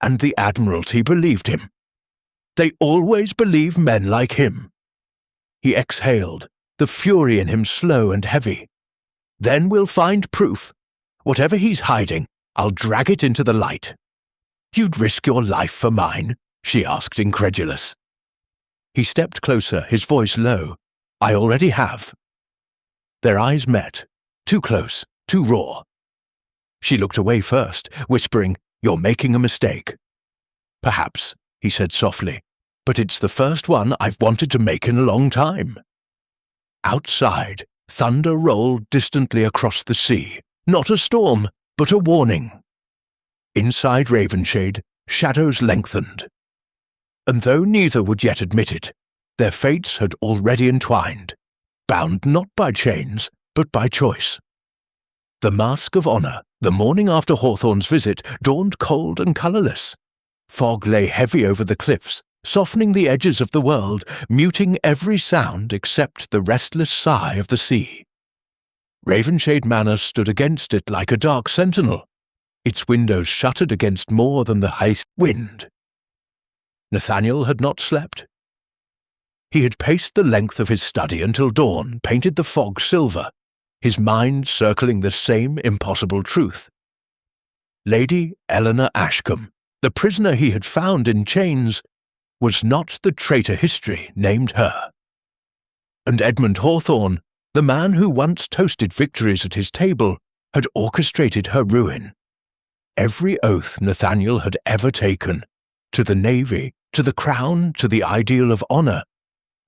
and the Admiralty believed him. They always believe men like him. He exhaled, the fury in him slow and heavy. "Then we'll find proof. Whatever he's hiding, I'll drag it into the light." "You'd risk your life for mine?" she asked, incredulous. He stepped closer, his voice low. "I already have." Their eyes met, too close, too raw. She looked away first, whispering, "You're making a mistake." "Perhaps," he said softly, "but it's the first one I've wanted to make in a long time." Outside, thunder rolled distantly across the sea, not a storm, but a warning. Inside Ravenshade, shadows lengthened. And though neither would yet admit it, their fates had already entwined, bound not by chains, but by choice. The mask of honor, the morning after Hawthorne's visit, dawned cold and colourless. Fog lay heavy over the cliffs, softening the edges of the world, muting every sound except the restless sigh of the sea. Ravenshade Manor stood against it like a dark sentinel, its windows shuttered against more than the ice wind. Nathaniel had not slept. He had paced the length of his study until dawn painted the fog silver, his mind circling the same impossible truth. Lady Eleanor Ashcombe, the prisoner he had found in chains, was not the traitor history named her. And Edmund Hawthorne, the man who once toasted victories at his table, had orchestrated her ruin. Every oath Nathaniel had ever taken, to the navy, to the crown, to the ideal of honor,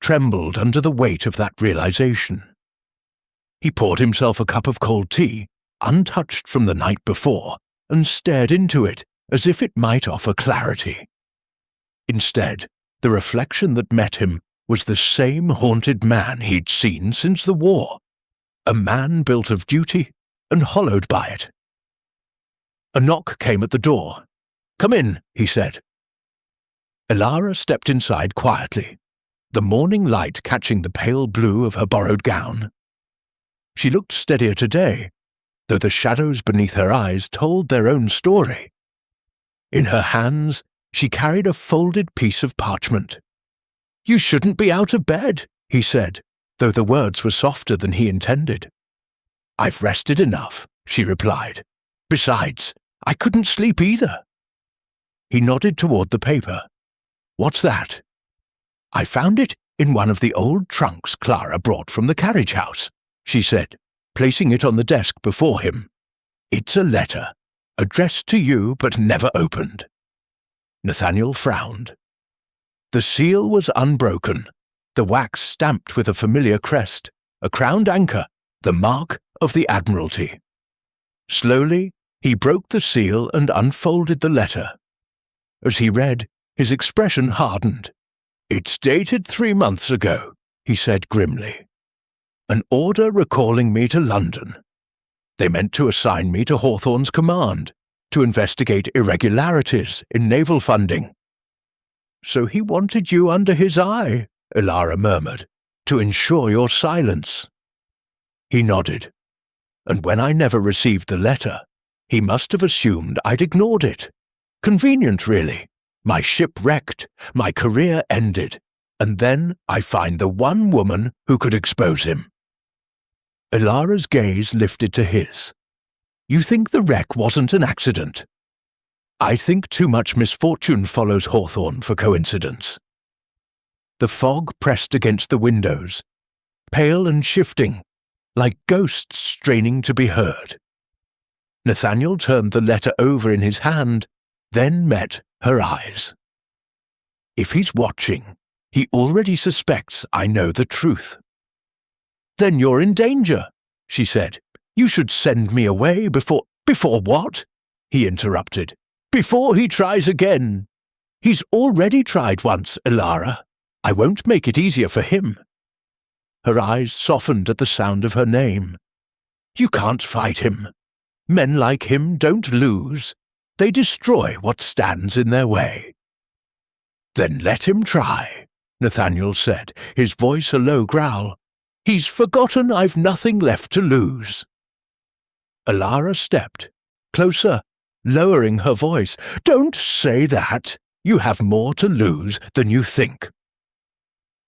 trembled under the weight of that realization. He poured himself a cup of cold tea, untouched from the night before, and stared into it as if it might offer clarity. Instead, the reflection that met him was the same haunted man he'd seen since the war, a man built of duty and hollowed by it. A knock came at the door. "Come in," he said. Elara stepped inside quietly, the morning light catching the pale blue of her borrowed gown. She looked steadier today, though the shadows beneath her eyes told their own story. In her hands, she carried a folded piece of parchment. "You shouldn't be out of bed," he said, though the words were softer than he intended. "I've rested enough," she replied. "Besides, I couldn't sleep either." He nodded toward the paper. "What's that?" "I found it in one of the old trunks Clara brought from the carriage house," she said, placing it on the desk before him. "It's a letter, addressed to you but never opened." Nathaniel frowned. The seal was unbroken, the wax stamped with a familiar crest, a crowned anchor, the mark of the Admiralty. Slowly, he broke the seal and unfolded the letter. As he read, his expression hardened. "It's dated 3 months ago," he said grimly. "An order recalling me to London. They meant to assign me to Hawthorne's command, to investigate irregularities in naval funding." "So he wanted you under his eye," Elara murmured, "to ensure your silence." He nodded. "And when I never received the letter, he must have assumed I'd ignored it. Convenient, really. My ship wrecked, my career ended, and then I find the one woman who could expose him." Elara's gaze lifted to his. "You think the wreck wasn't an accident?" "I think too much misfortune follows Hawthorne for coincidence." The fog pressed against the windows, pale and shifting, like ghosts straining to be heard. Nathaniel turned the letter over in his hand, then met her eyes. "If he's watching, he already suspects I know the truth." "Then you're in danger," she said. "You should send me away before—" "Before what?" he interrupted. "Before he tries again. He's already tried once, Elara. I won't make it easier for him." Her eyes softened at the sound of her name. "You can't fight him. Men like him don't lose. They destroy what stands in their way." "Then let him try," Nathaniel said, his voice a low growl. "He's forgotten I've nothing left to lose." Elara stepped, closer, lowering her voice. "Don't say that. You have more to lose than you think."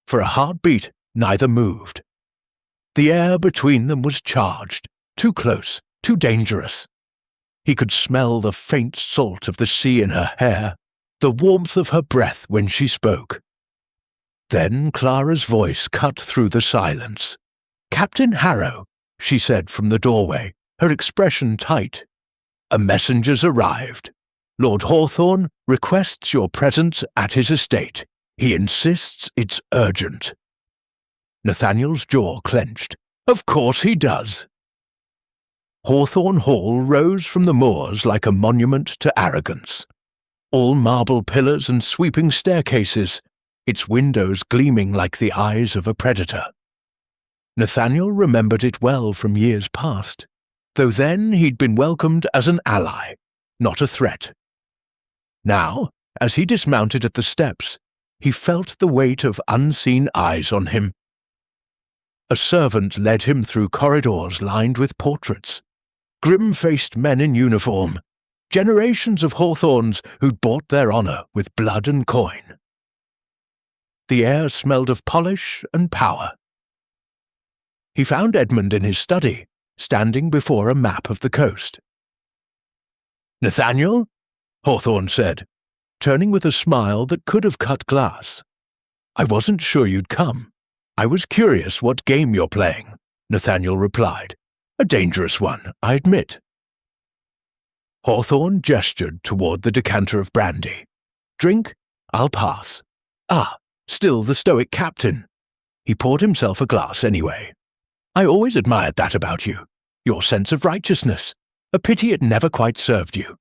For a heartbeat, neither moved. The air between them was charged, too close, too dangerous. He could smell the faint salt of the sea in her hair, the warmth of her breath when she spoke. Then Clara's voice cut through the silence. "Captain Harrow," she said from the doorway, her expression tight. "A messenger's arrived. Lord Hawthorne requests your presence at his estate. He insists it's urgent." Nathaniel's jaw clenched. "Of course he does." Hawthorne Hall rose from the moors like a monument to arrogance. All marble pillars and sweeping staircases, its windows gleaming like the eyes of a predator. Nathaniel remembered it well from years past, though then he'd been welcomed as an ally, not a threat. Now, as he dismounted at the steps, he felt the weight of unseen eyes on him. A servant led him through corridors lined with portraits, grim-faced men in uniform, generations of Hawthornes who'd bought their honour with blood and coin. The air smelled of polish and power. He found Edmund in his study, standing before a map of the coast. "Nathaniel?" Hawthorne said, turning with a smile that could have cut glass. "I wasn't sure you'd come. I was curious what game you're playing," Nathaniel replied. "A dangerous one, I admit." Hawthorne gestured toward the decanter of brandy. "Drink? I'll pass." "Ah, still the stoic captain." He poured himself a glass anyway. "I always admired that about you. your sense of righteousness. A pity it never quite served you."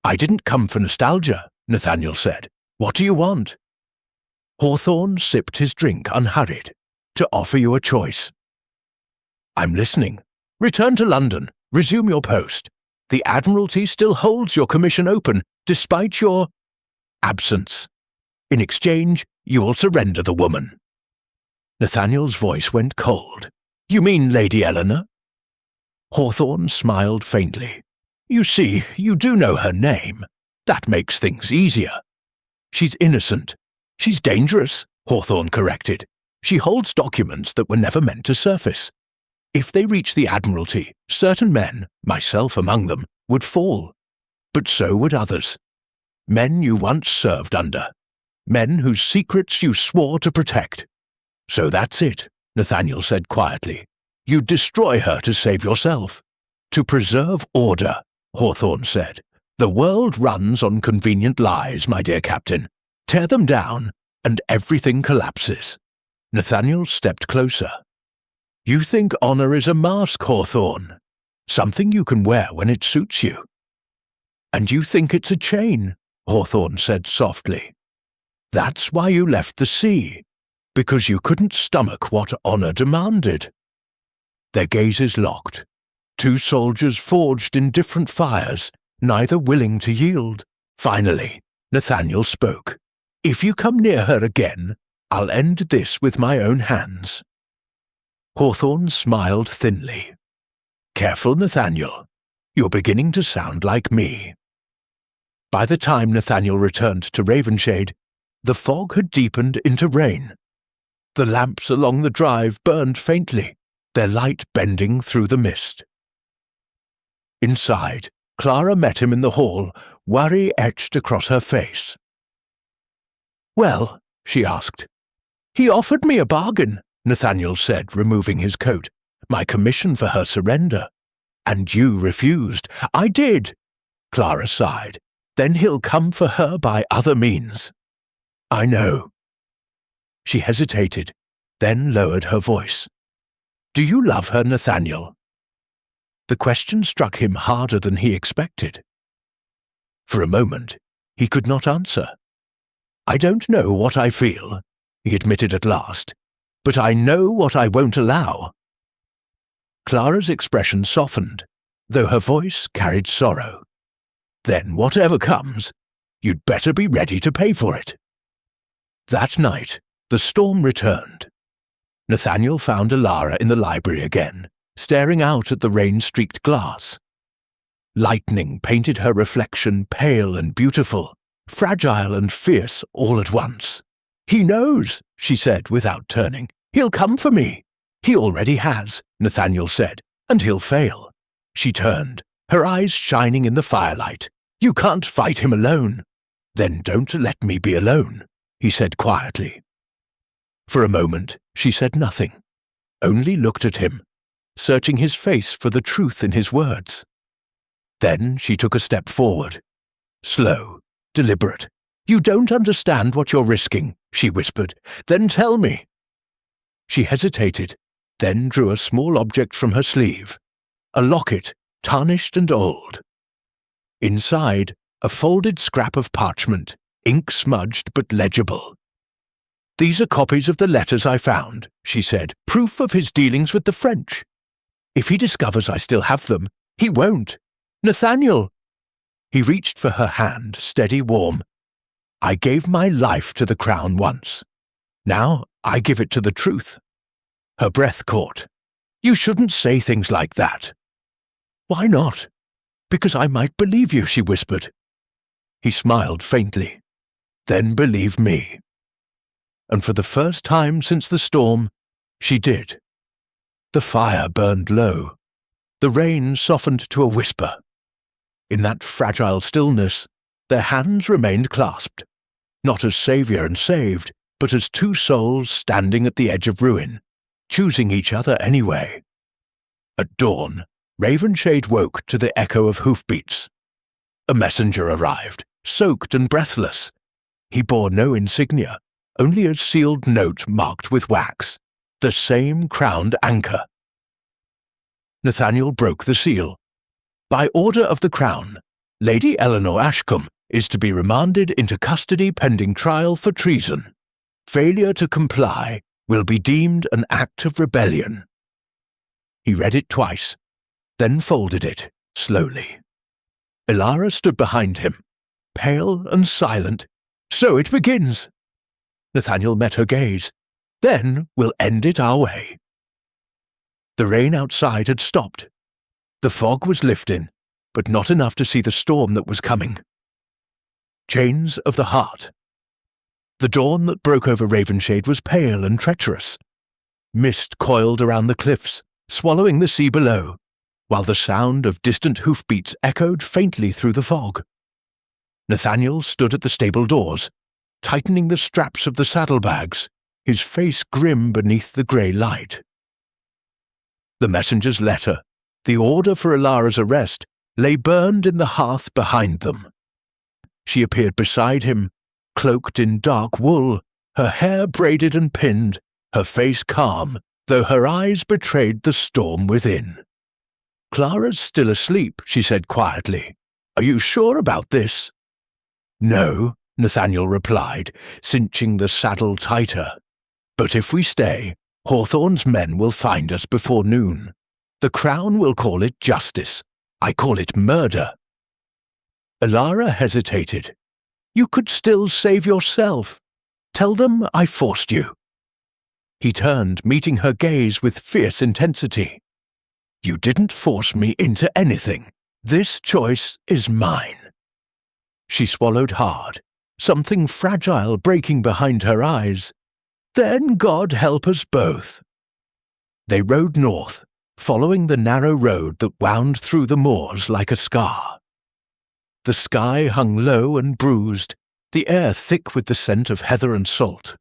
"I didn't come for nostalgia," Nathaniel said. "What do you want?" Hawthorne sipped his drink unhurried. "To offer you a choice." "I'm listening. Return to London. Resume your post. The Admiralty still holds your commission open, despite your absence. In exchange, you will surrender the woman." Nathaniel's voice went cold. "You mean Lady Eleanor?" Hawthorne smiled faintly. "You see, you do know her name. That makes things easier." "She's innocent. She's dangerous," Hawthorne corrected. "She holds documents that were never meant to surface. If they reach the Admiralty, certain men, myself among them, would fall. But so would others. Men you once served under. Men whose secrets you swore to protect. So that's it," Nathaniel said quietly. "You'd destroy her to save yourself." "To preserve order," Hawthorne said. "The world runs on convenient lies, my dear Captain. Tear them down, and everything collapses." Nathaniel stepped closer. "You think honor is a mask, Hawthorne, something you can wear when it suits you." "And you think it's a chain," Hawthorne said softly. "That's why you left the sea, because you couldn't stomach what honor demanded." Their gazes locked. Two soldiers forged in different fires, neither willing to yield. Finally, Nathaniel spoke. "If you come near her again, I'll end this with my own hands." Hawthorne smiled thinly. "Careful, Nathaniel. You're beginning to sound like me." By the time Nathaniel returned to Ravenshade, the fog had deepened into rain. The lamps along the drive burned faintly, their light bending through the mist. Inside, Clara met him in the hall, worry etched across her face. "Well?" she asked. "He offered me a bargain," Nathaniel said, removing his coat. "My commission for her surrender. And you refused." "I did," Clara sighed. "Then he'll come for her by other means." "I know." She hesitated, then lowered her voice. "Do you love her, Nathaniel?" The question struck him harder than he expected. For a moment, he could not answer. "I don't know what I feel," he admitted at last, "but I know what I won't allow." Clara's expression softened, though her voice carried sorrow. "Then whatever comes, you'd better be ready to pay for it." That night, the storm returned. Nathaniel found Alara in the library again, staring out at the rain-streaked glass. Lightning painted her reflection pale and beautiful, fragile and fierce all at once. "He knows," she said without turning. "He'll come for me." "He already has," Nathaniel said, "and he'll fail." She turned, her eyes shining in the firelight. "You can't fight him alone." "Then don't let me be alone," he said quietly. For a moment, she said nothing, only looked at him, searching his face for the truth in his words. Then she took a step forward. Slow, deliberate. "You don't understand what you're risking," she whispered. "Then tell me." She hesitated, then drew a small object from her sleeve, a locket, tarnished and old. Inside, a folded scrap of parchment, ink-smudged but legible. "These are copies of the letters I found," she said, "proof of his dealings with the French. If he discovers I still have them, he won't. Nathaniel!" He reached for her hand, steady, warm. "I gave my life to the crown once. Now I give it to the truth." Her breath caught. "You shouldn't say things like that." "Why not?" "Because I might believe you," she whispered. He smiled faintly. "Then believe me." And for the first time since the storm, she did. The fire burned low. The rain softened to a whisper. In that fragile stillness, their hands remained clasped, not as saviour and saved, but as two souls standing at the edge of ruin, choosing each other anyway. At dawn, Ravenshade woke to the echo of hoofbeats. A messenger arrived, soaked and breathless. He bore no insignia, only a sealed note marked with wax, the same crowned anchor. Nathaniel broke the seal. By order of the Crown, Lady Eleanor Ashcombe is to be remanded into custody pending trial for treason. Failure to comply will be deemed an act of rebellion. He read it twice, then folded it, slowly. Elara stood behind him, pale and silent. So it begins. Nathaniel met her gaze. Then we'll end it our way. The rain outside had stopped. The fog was lifting, but not enough to see the storm that was coming. Chains of the heart. The dawn that broke over Ravenshade was pale and treacherous. Mist coiled around the cliffs, swallowing the sea below, while the sound of distant hoofbeats echoed faintly through the fog. Nathaniel stood at the stable doors, tightening the straps of the saddlebags, his face grim beneath the grey light. The messenger's letter, the order for Elara's arrest, lay burned in the hearth behind them. She appeared beside him, cloaked in dark wool, her hair braided and pinned, her face calm, though her eyes betrayed the storm within. "Clara's still asleep," she said quietly. "Are you sure about this?" "No," Nathaniel replied, cinching the saddle tighter. "But if we stay, Hawthorne's men will find us before noon. The Crown will call it justice. I call it murder." Elara hesitated. "You could still save yourself. Tell them I forced you." He turned, meeting her gaze with fierce intensity. "You didn't force me into anything. This choice is mine." She swallowed hard, something fragile breaking behind her eyes. "Then God help us both." They rode north, following the narrow road that wound through the moors like a scar. The sky hung low and bruised, the air thick with the scent of heather and salt.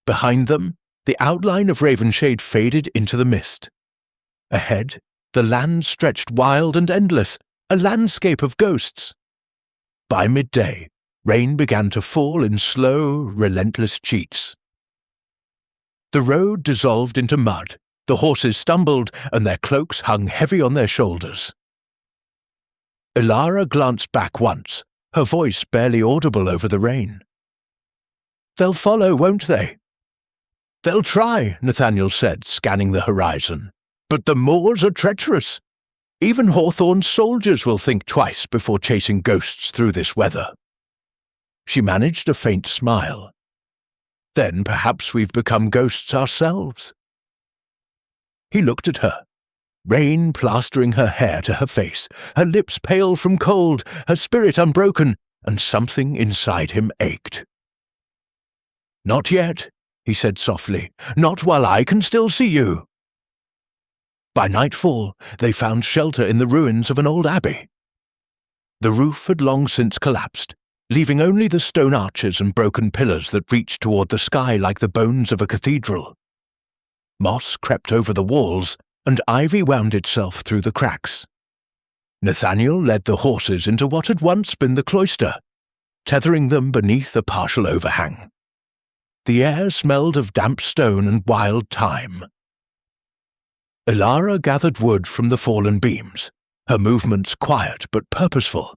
Behind them, the outline of Ravenshade faded into the mist. Ahead, the land stretched wild and endless, a landscape of ghosts. By midday, rain began to fall in slow, relentless sheets. The road dissolved into mud, the horses stumbled, and their cloaks hung heavy on their shoulders. Elara glanced back once, her voice barely audible over the rain. "They'll follow, won't they?" "They'll try," Nathaniel said, scanning the horizon. "But the moors are treacherous. Even Hawthorne's soldiers will think twice before chasing ghosts through this weather." She managed a faint smile. "Then perhaps we've become ghosts ourselves." He looked at her, rain plastering her hair to her face, her lips pale from cold, her spirit unbroken, and something inside him ached. "Not yet," he said softly. "Not while I can still see you." By nightfall, they found shelter in the ruins of an old abbey. The roof had long since collapsed, leaving only the stone arches and broken pillars that reached toward the sky like the bones of a cathedral. Moss crept over the walls, and ivy wound itself through the cracks. Nathaniel led the horses into what had once been the cloister, tethering them beneath a partial overhang. The air smelled of damp stone and wild thyme. Elara gathered wood from the fallen beams, her movements quiet but purposeful.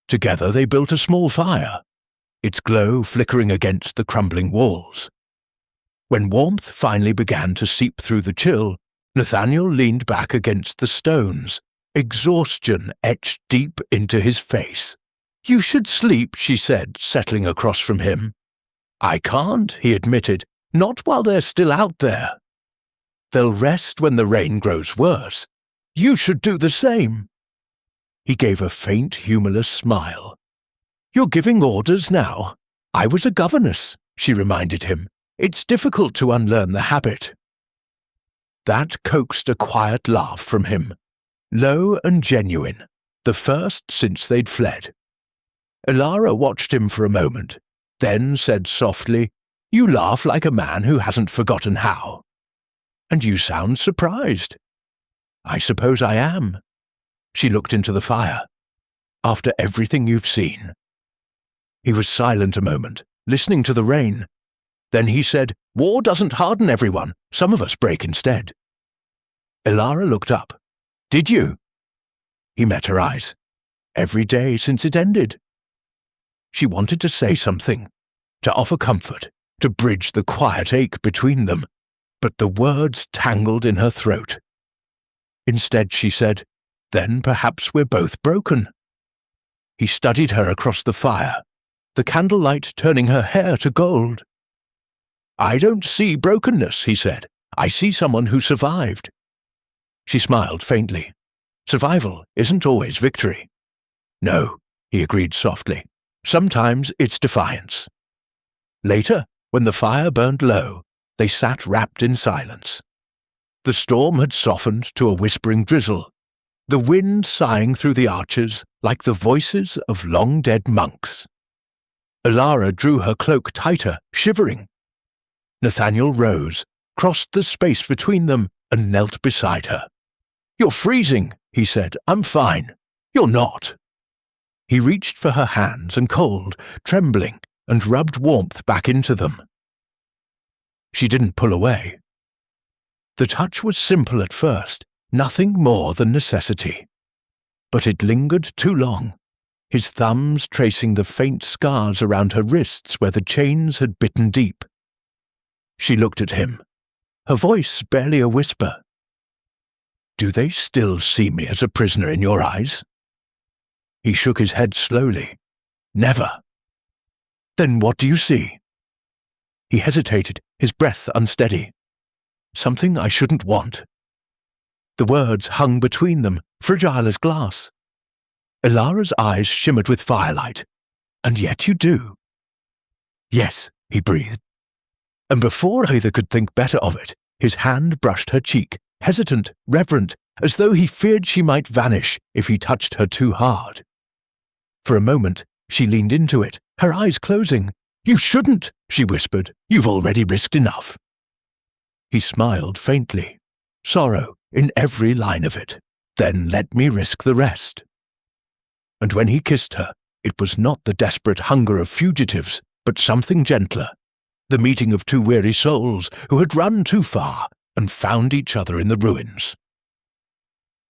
Together they built a small fire, its glow flickering against the crumbling walls. When warmth finally began to seep through the chill, Nathaniel leaned back against the stones, exhaustion etched deep into his face. "You should sleep," she said, settling across from him. "I can't," he admitted, "not while they're still out there." "They'll rest when the rain grows worse. You should do the same." He gave a faint, humorless smile. "You're giving orders now. I was a governess," she reminded him. "It's difficult to unlearn the habit." That coaxed a quiet laugh from him, low and genuine, the first since they'd fled. Elara watched him for a moment, then said softly, "You laugh like a man who hasn't forgotten how. And you sound surprised." "I suppose I am." She looked into the fire. "After everything you've seen." He was silent a moment, listening to the rain. Then he said, "War doesn't harden everyone. Some of us break instead." Elara looked up. "Did you?" He met her eyes. "Every day since it ended." She wanted to say something, to offer comfort, to bridge the quiet ache between them, but the words tangled in her throat. Instead she said, "Then perhaps we're both broken." He studied her across the fire, the candlelight turning her hair to gold. "I don't see brokenness," he said. "I see someone who survived." She smiled faintly. "Survival isn't always victory." "No," he agreed softly. "Sometimes it's defiance." Later, when the fire burned low, they sat wrapped in silence. The storm had softened to a whispering drizzle, the wind sighing through the arches like the voices of long-dead monks. Elara drew her cloak tighter, shivering. Nathaniel rose, crossed the space between them, and knelt beside her. "You're freezing," he said. "I'm fine. You're not." He reached for her hands and cold, trembling, and rubbed warmth back into them. She didn't pull away. The touch was simple at first, nothing more than necessity. But it lingered too long, his thumbs tracing the faint scars around her wrists where the chains had bitten deep. She looked at him, her voice barely a whisper. "Do they still see me as a prisoner in your eyes?" He shook his head slowly. "Never." "Then what do you see?" He hesitated, his breath unsteady. "Something I shouldn't want." The words hung between them, fragile as glass. Elara's eyes shimmered with firelight. "And yet you do." "Yes," he breathed. And before either could think better of it, his hand brushed her cheek, hesitant, reverent, as though he feared she might vanish if he touched her too hard. For a moment, she leaned into it, her eyes closing. "You shouldn't," she whispered. "You've already risked enough." He smiled faintly, sorrow in every line of it. "Then let me risk the rest." And when he kissed her, it was not the desperate hunger of fugitives, but something gentler, the meeting of two weary souls who had run too far and found each other in the ruins.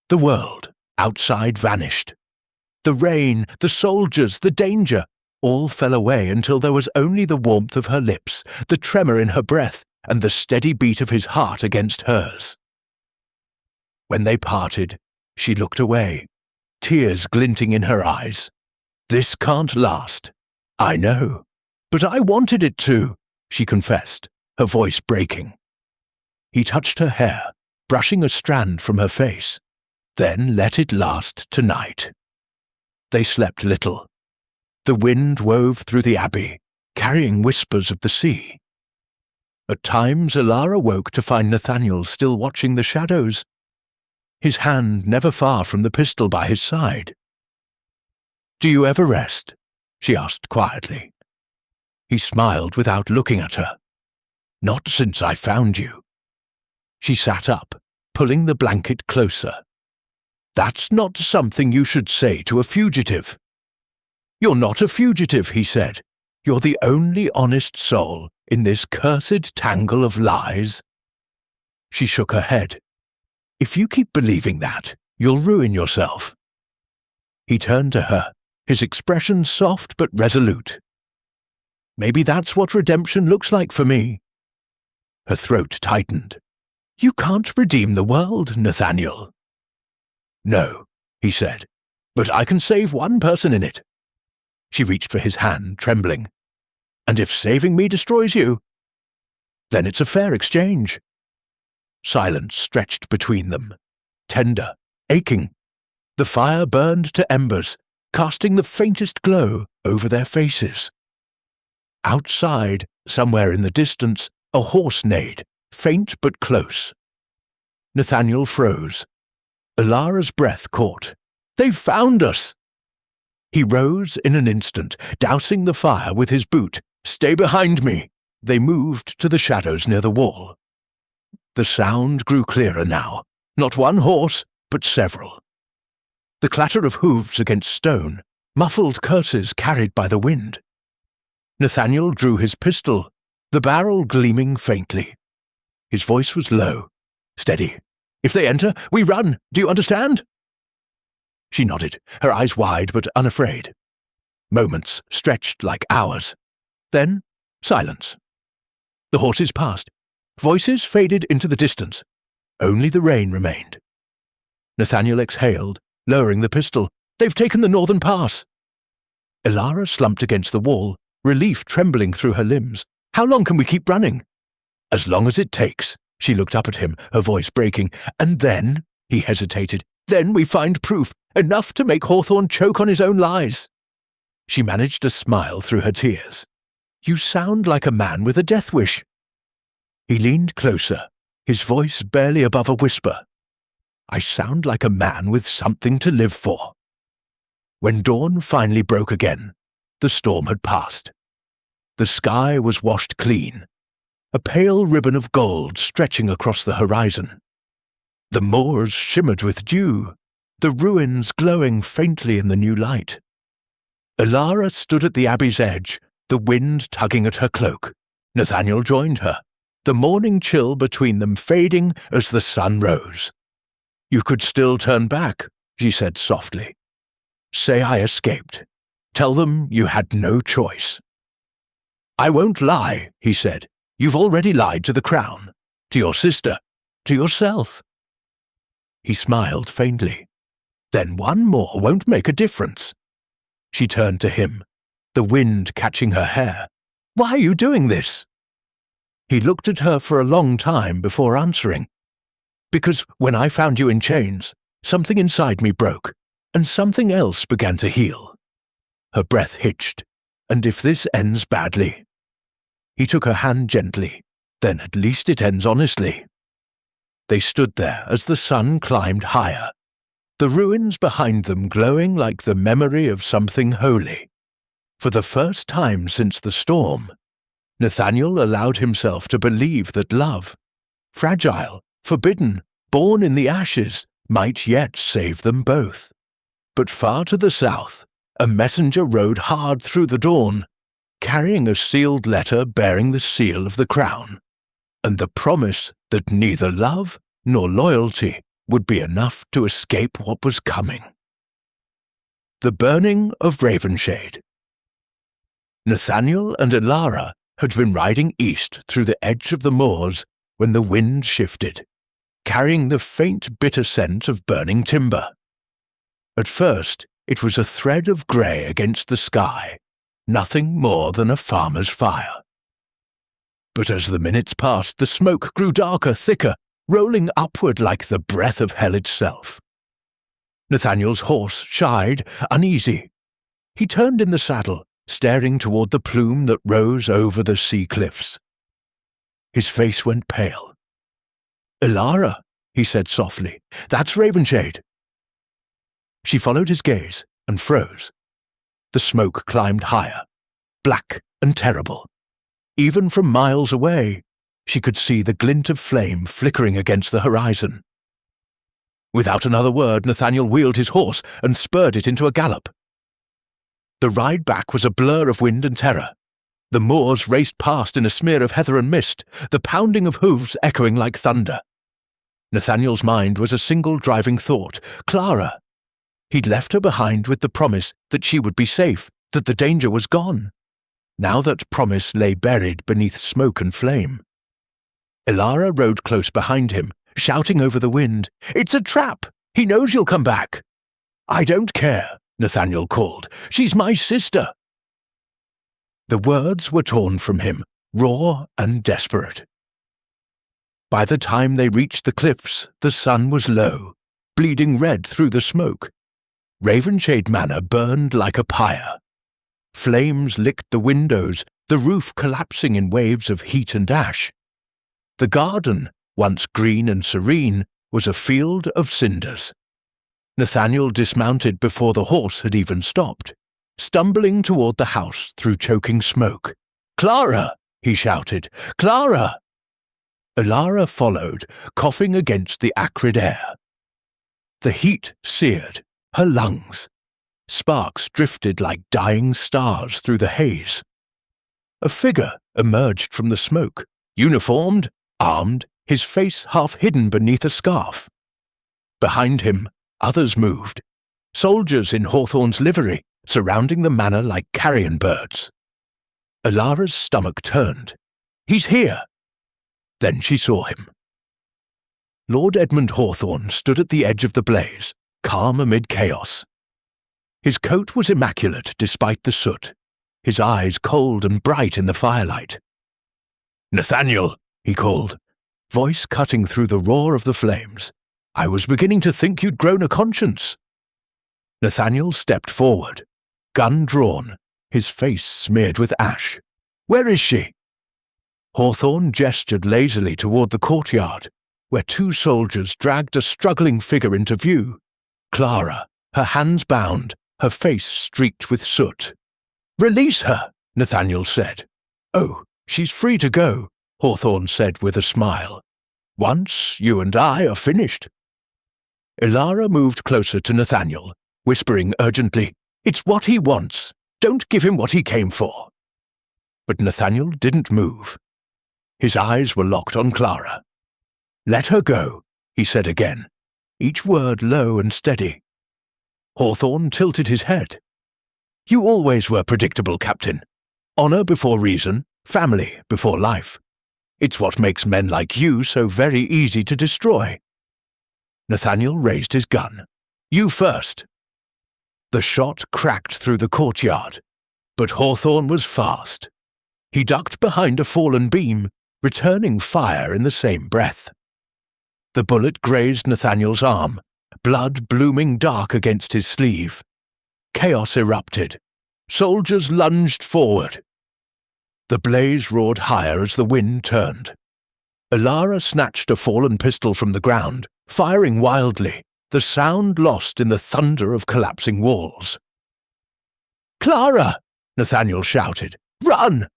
The world outside vanished. The rain, the soldiers, the danger, all fell away until there was only the warmth of her lips, the tremor in her breath, and the steady beat of his heart against hers. When they parted, she looked away, tears glinting in her eyes. "This can't last." "I know. But I wanted it to," she confessed, her voice breaking. He touched her hair, brushing a strand from her face. "Then let it last tonight." They slept little. The wind wove through the abbey, carrying whispers of the sea. At times Elara woke to find Nathaniel still watching the shadows, his hand never far from the pistol by his side. "Do you ever rest?" she asked quietly. He smiled without looking at her. "Not since I found you." She sat up, pulling the blanket closer. "That's not something you should say to a fugitive." "You're not a fugitive," he said. "You're the only honest soul in this cursed tangle of lies." She shook her head. "If you keep believing that, you'll ruin yourself." He turned to her, his expression soft but resolute. "Maybe that's what redemption looks like for me." Her throat tightened. "You can't redeem the world, Nathaniel." "No," he said, "but I can save one person in it." She reached for his hand, trembling. "And if saving me destroys you, then it's a fair exchange." Silence stretched between them, tender, aching. The fire burned to embers, casting the faintest glow over their faces. Outside, somewhere in the distance, a horse neighed, faint but close. Nathaniel froze. Elara's breath caught. "They've found us!" He rose in an instant, dousing the fire with his boot. "Stay behind me!" They moved to the shadows near the wall. The sound grew clearer now, not one horse, but several. The clatter of hooves against stone, muffled curses carried by the wind. Nathaniel drew his pistol, the barrel gleaming faintly. His voice was low, steady. If they enter, we run. Do you understand?" She nodded, her eyes wide but unafraid. Moments stretched like hours. Then, silence. The horses passed. Voices faded into the distance. Only the rain remained. Nathaniel exhaled, lowering the pistol. "They've taken the northern pass." Elara slumped against the wall, relief trembling through her limbs. "How long can we keep running?" "As long as it takes." She looked up at him, her voice breaking. "And then," he hesitated, "then we find proof, enough to make Hawthorne choke on his own lies." She managed a smile through her tears. "You sound like a man with a death wish." He leaned closer, his voice barely above a whisper. "I sound like a man with something to live for." When dawn finally broke again, the storm had passed. The sky was washed clean, a pale ribbon of gold stretching across the horizon. The moors shimmered with dew, the ruins glowing faintly in the new light. Elara stood at the abbey's edge, the wind tugging at her cloak. Nathaniel joined her, the morning chill between them fading as the sun rose. "You could still turn back," she said softly. "Say I escaped. Tell them you had no choice." "I won't lie," he said. "You've already lied to the crown, to your sister, to yourself." He smiled faintly. "Then one more won't make a difference." She turned to him, the wind catching her hair. "Why are you doing this?" He looked at her for a long time before answering. "Because when I found you in chains, something inside me broke, and something else began to heal." Her breath hitched. "And if this ends badly—" He took her hand gently. "Then at least it ends honestly." They stood there as the sun climbed higher, the ruins behind them glowing like the memory of something holy. For the first time since the storm, Nathaniel allowed himself to believe that love, fragile, forbidden, born in the ashes, might yet save them both. But far to the south, a messenger rode hard through the dawn, carrying a sealed letter bearing the seal of the crown, and the promise that neither love nor loyalty would be enough to escape what was coming. The Burning of Ravenshade. Nathaniel and Elara had been riding east through the edge of the moors when the wind shifted, carrying the faint bitter scent of burning timber. At first, it was a thread of grey against the sky, nothing more than a farmer's fire. But as the minutes passed, the smoke grew darker, thicker, rolling upward like the breath of hell itself. Nathaniel's horse shied, uneasy. He turned in the saddle, staring toward the plume that rose over the sea cliffs. His face went pale. "Elara," he said softly, "that's Ravenshade." She followed his gaze and froze. The smoke climbed higher, black and terrible. Even from miles away, she could see the glint of flame flickering against the horizon. Without another word, Nathaniel wheeled his horse and spurred it into a gallop. The ride back was a blur of wind and terror. The moors raced past in a smear of heather and mist, the pounding of hooves echoing like thunder. Nathaniel's mind was a single driving thought: Clara. He'd left her behind with the promise that she would be safe, that the danger was gone. Now that promise lay buried beneath smoke and flame. Elara rode close behind him, shouting over the wind, "It's a trap! He knows you'll come back!" "I don't care," Nathaniel called. "She's my sister." The words were torn from him, raw and desperate. By the time they reached the cliffs, the sun was low, bleeding red through the smoke. Ravenshade Manor burned like a pyre. Flames licked the windows, the roof collapsing in waves of heat and ash. The garden, once green and serene, was a field of cinders. Nathaniel dismounted before the horse had even stopped, stumbling toward the house through choking smoke. "Clara!" he shouted. "Clara!" Elara followed, coughing against the acrid air. The heat seared her lungs. Sparks drifted like dying stars through the haze. A figure emerged from the smoke, uniformed, armed, his face half hidden beneath a scarf. Behind him, others moved. Soldiers in Hawthorne's livery, surrounding the manor like carrion birds. Alara's stomach turned. "He's here!" Then she saw him. Lord Edmund Hawthorne stood at the edge of the blaze, calm amid chaos. His coat was immaculate despite the soot, his eyes cold and bright in the firelight. "Nathaniel," he called, voice cutting through the roar of the flames. "I was beginning to think you'd grown a conscience." Nathaniel stepped forward, gun drawn, his face smeared with ash. "Where is she?" Hawthorne gestured lazily toward the courtyard, where two soldiers dragged a struggling figure into view. Clara, her hands bound, her face streaked with soot. "Release her," Nathaniel said. "Oh, she's free to go," Hawthorne said with a smile. "Once you and I are finished." Alara moved closer to Nathaniel, whispering urgently, "It's what he wants. Don't give him what he came for." But Nathaniel didn't move. His eyes were locked on Clara. "Let her go," he said again, each word low and steady. Hawthorne tilted his head. "You always were predictable, Captain. Honor before reason, family before life. It's what makes men like you so very easy to destroy." Nathaniel raised his gun. "You first." The shot cracked through the courtyard, but Hawthorne was fast. He ducked behind a fallen beam, returning fire in the same breath. The bullet grazed Nathaniel's arm, blood blooming dark against his sleeve. Chaos erupted. Soldiers lunged forward. The blaze roared higher as the wind turned. Alara snatched a fallen pistol from the ground, firing wildly, the sound lost in the thunder of collapsing walls. "Clara!" Nathaniel shouted. "Run!"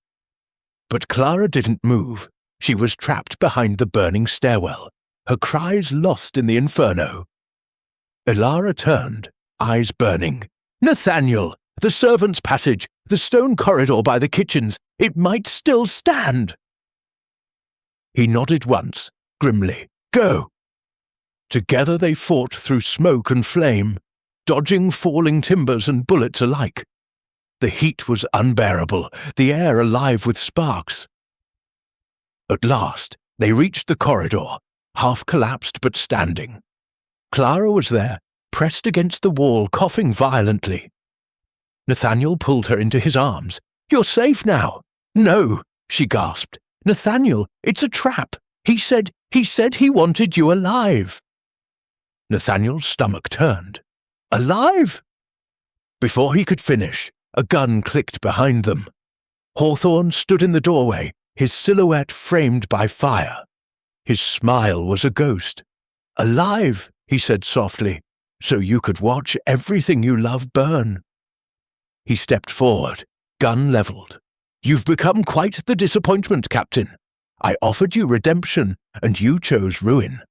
But Clara didn't move. She was trapped behind the burning stairwell, her cries lost in the inferno. Alara turned, eyes burning. "Nathaniel! The servants' passage! The stone corridor by the kitchens! It might still stand!" He nodded once, grimly. "Go!" Together they fought through smoke and flame, dodging falling timbers and bullets alike. The heat was unbearable, the air alive with sparks. At last, they reached the corridor, half collapsed but standing. Clara was there, pressed against the wall, coughing violently. Nathaniel pulled her into his arms. "You're safe now." "No," she gasped. "Nathaniel, it's a trap. He said he wanted you alive." Nathaniel's stomach turned. "Alive?" Before he could finish, a gun clicked behind them. Hawthorne stood in the doorway, his silhouette framed by fire. His smile was a ghost. "Alive," he said softly, "so you could watch everything you love burn." He stepped forward, gun leveled. "You've become quite the disappointment, Captain. I offered you redemption, and you chose ruin."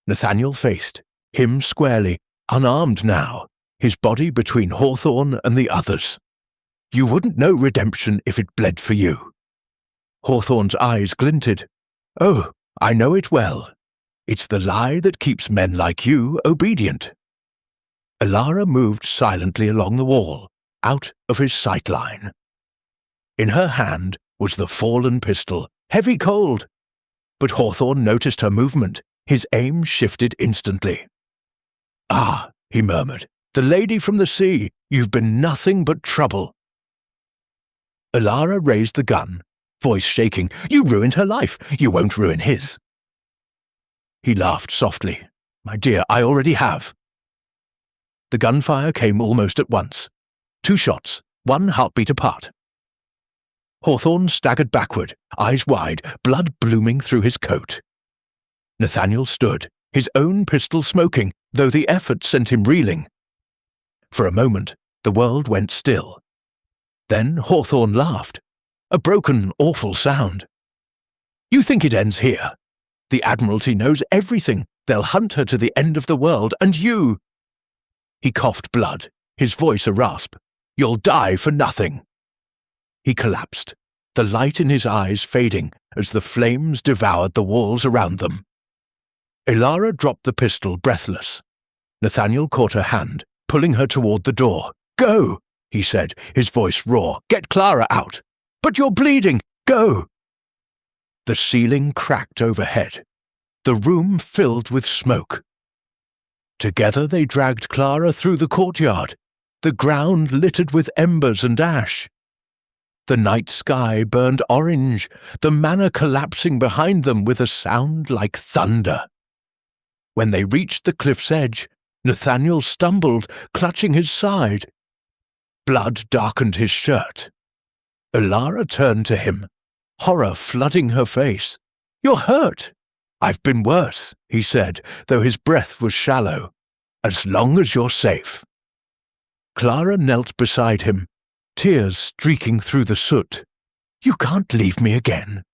Nathaniel faced, him squarely, unarmed now, his body between Hawthorne and the others. "You wouldn't know redemption if it bled for you." Hawthorne's eyes glinted. "Oh, I know it well. It's the lie that keeps men like you obedient." Alara moved silently along the wall, out of his sightline. In her hand was the fallen pistol, heavy cold. But Hawthorne noticed her movement. His aim shifted instantly. "Ah," he murmured, "the lady from the sea, you've been nothing but trouble." Alara raised the gun, voice shaking. "You ruined her life. You won't ruin his." He laughed softly. "My dear, I already have." The gunfire came almost at once. 2 shots, 1 heartbeat apart. Hawthorne staggered backward, eyes wide, blood blooming through his coat. Nathaniel stood, his own pistol smoking, though the effort sent him reeling. For a moment, the world went still. Then Hawthorne laughed. A broken, awful sound. "You think it ends here? The Admiralty knows everything. They'll hunt her to the end of the world, and you—" He coughed blood, his voice a rasp. "You'll die for nothing." He collapsed, the light in his eyes fading as the flames devoured the walls around them. Elara dropped the pistol, breathless. Nathaniel caught her hand, pulling her toward the door. "Go!" he said, his voice raw. "Get Clara out!" "But you're bleeding! Go!" The ceiling cracked overhead. The room filled with smoke. Together they dragged Clara through the courtyard, the ground littered with embers and ash. The night sky burned orange, the manor collapsing behind them with a sound like thunder. When they reached the cliff's edge, Nathaniel stumbled, clutching his side. Blood darkened his shirt. Elara turned to him, horror flooding her face. "You're hurt." "I've been worse," he said, though his breath was shallow. "As long as you're safe." Clara knelt beside him, tears streaking through the soot. "You can't leave me again."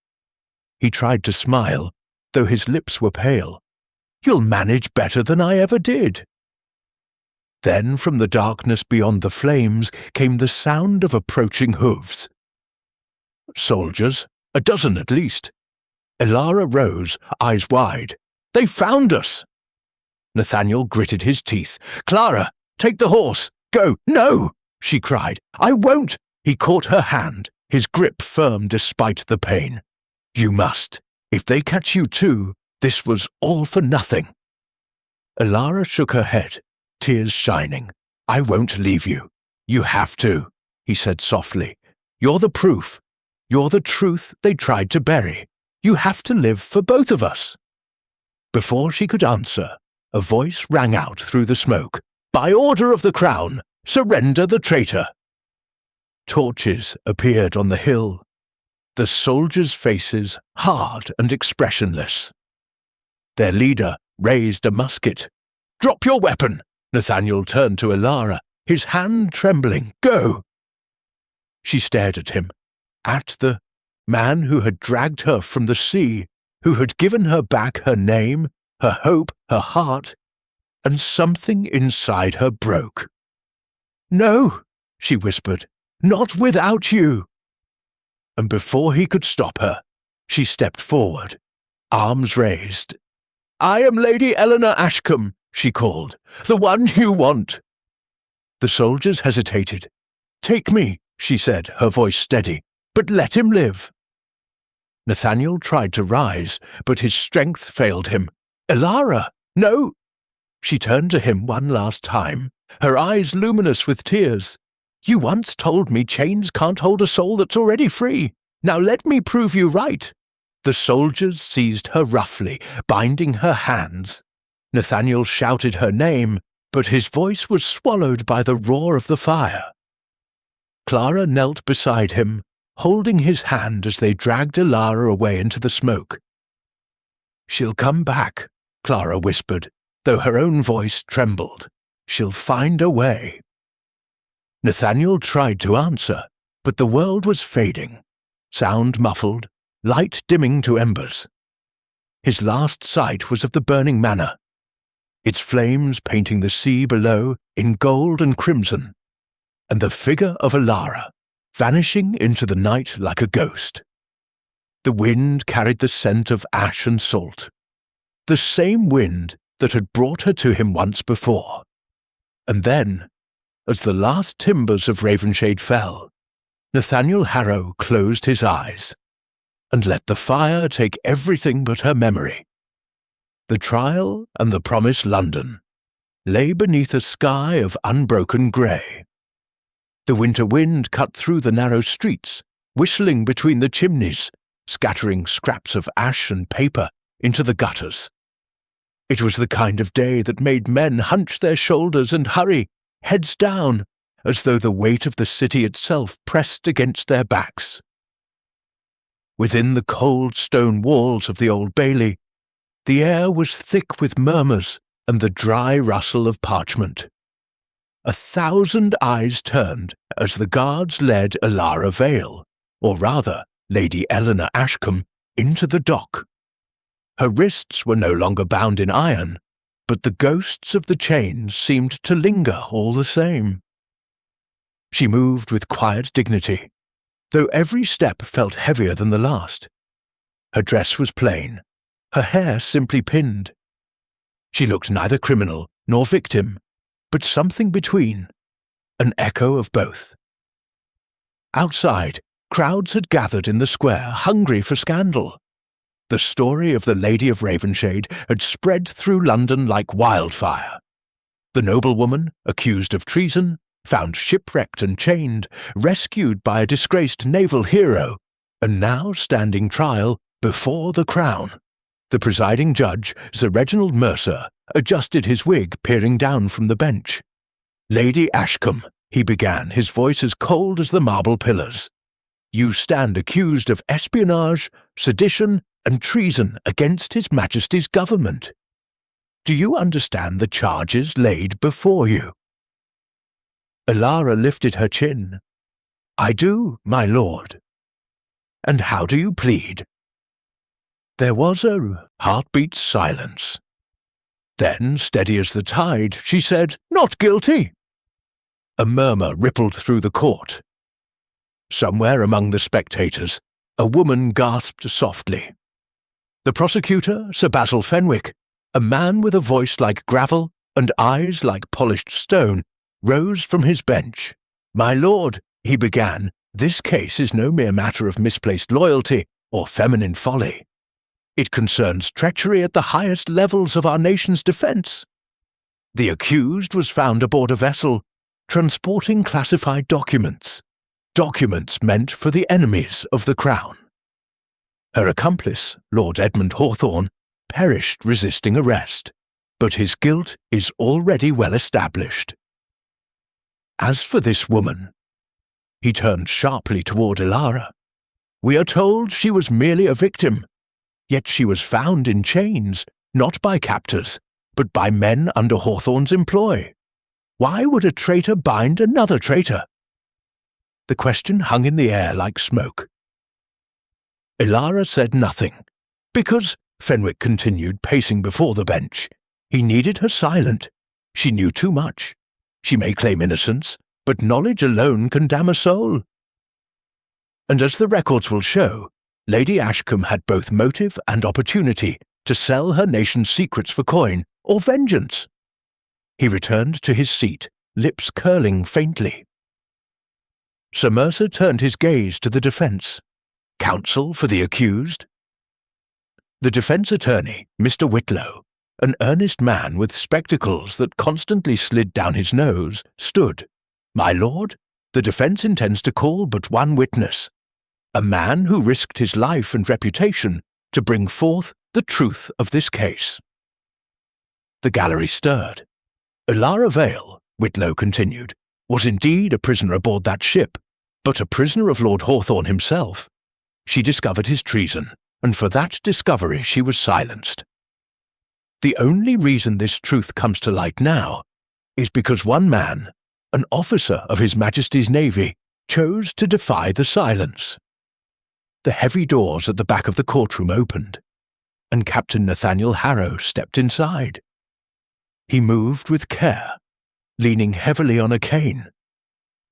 He tried to smile, though his lips were pale. "You'll manage better than I ever did." Then from the darkness beyond the flames came the sound of approaching hooves. Soldiers, a dozen at least. Elara rose, eyes wide. "They found us!" Nathaniel gritted his teeth. "Clara, take the horse! Go!" "No!" she cried. "I won't!" He caught her hand, his grip firm despite the pain. "You must. If they catch you too, this was all for nothing." Elara shook her head, tears shining. "I won't leave you. You have to," he said softly. "You're the proof. You're the truth they tried to bury. You have to live for both of us." Before she could answer, a voice rang out through the smoke. "By order of the crown, surrender the traitor." Torches appeared on the hill, the soldiers' faces hard and expressionless. Their leader raised a musket. "Drop your weapon!" Nathaniel turned to Elara, his hand trembling. "Go!" She stared at him, at the man who had dragged her from the sea, who had given her back her name, her hope, her heart, and something inside her broke. "No," she whispered, "not without you." And before he could stop her, she stepped forward, arms raised. "I am Lady Eleanor Ashcombe," she called, "the one you want." The soldiers hesitated. "Take me," she said, her voice steady, "but let him live." Nathaniel tried to rise, but his strength failed him. "Elara, no!" She turned to him one last time, her eyes luminous with tears. "You once told me chains can't hold a soul that's already free. Now let me prove you right." The soldiers seized her roughly, binding her hands. Nathaniel shouted her name, but his voice was swallowed by the roar of the fire. Clara knelt beside him, holding his hand as they dragged Elara away into the smoke. "She'll come back," Clara whispered, though her own voice trembled. "She'll find a way." Nathaniel tried to answer, but the world was fading, sound muffled, light dimming to embers. His last sight was of the burning manor, its flames painting the sea below in gold and crimson, and the figure of Elara vanishing into the night like a ghost. The wind carried the scent of ash and salt, the same wind that had brought her to him once before. And then, as the last timbers of Ravenshade fell, Nathaniel Harrow closed his eyes and let the fire take everything but her memory. The trial and the promised London lay beneath a sky of unbroken grey. The winter wind cut through the narrow streets, whistling between the chimneys, scattering scraps of ash and paper into the gutters. It was the kind of day that made men hunch their shoulders and hurry, heads down, as though the weight of the city itself pressed against their backs. Within the cold stone walls of the Old Bailey, the air was thick with murmurs and the dry rustle of parchment. 1,000 eyes turned as the guards led Elara Vale, or rather, Lady Eleanor Ashcombe, into the dock. Her wrists were no longer bound in iron, but the ghosts of the chains seemed to linger all the same. She moved with quiet dignity, though every step felt heavier than the last. Her dress was plain, her hair simply pinned, She looked neither criminal nor victim, but something between, an echo of both. Outside, crowds had gathered in the square, hungry for scandal. The story of the Lady of Ravenshade had spread through London like wildfire. The noblewoman, accused of treason, found shipwrecked and chained, rescued by a disgraced naval hero, and now standing trial before the Crown. The presiding judge, Sir Reginald Mercer, adjusted his wig, peering down from the bench. "Lady Ashcombe," he began, his voice as cold as the marble pillars, "you stand accused of espionage, sedition, and treason against His Majesty's government. Do you understand the charges laid before you?" Elara lifted her chin. "I do, my lord." "And how do you plead?" There was a heartbeat silence. Then, steady as the tide, she said, "Not guilty." A murmur rippled through the court. Somewhere among the spectators, a woman gasped softly. The prosecutor, Sir Basil Fenwick, a man with a voice like gravel and eyes like polished stone, rose from his bench. "My lord," he began, "this case is no mere matter of misplaced loyalty or feminine folly. It concerns treachery at the highest levels of our nation's defence. The accused was found aboard a vessel transporting classified documents meant for the enemies of the Crown. Her accomplice, Lord Edmund Hawthorne, perished resisting arrest, but his guilt is already well established. As for this woman," he turned sharply toward Elara, "we are told she was merely a victim, yet she was found in chains, not by captors, but by men under Hawthorne's employ. Why would a traitor bind another traitor?" The question hung in the air like smoke. Elara said nothing, because, Fenwick continued, pacing before the bench, he needed her silent. She knew too much. She may claim innocence, but knowledge alone can damn a soul. And as the records will show, Lady Ashcombe had both motive and opportunity to sell her nation's secrets for coin or vengeance. He returned to his seat, lips curling faintly. Sir Mercer turned his gaze to the defence. Counsel for the accused? The defence attorney, Mr. Whitlow, an earnest man with spectacles that constantly slid down his nose, stood. "My lord, the defence intends to call but one witness, a man who risked his life and reputation to bring forth the truth of this case." The gallery stirred. Elara Vale, Whitlow continued, was indeed a prisoner aboard that ship, but a prisoner of Lord Hawthorne himself. She discovered his treason, and for that discovery she was silenced. The only reason this truth comes to light now is because one man, an officer of His Majesty's Navy, chose to defy the silence. The heavy doors at the back of the courtroom opened, and Captain Nathaniel Harrow stepped inside. He moved with care, leaning heavily on a cane.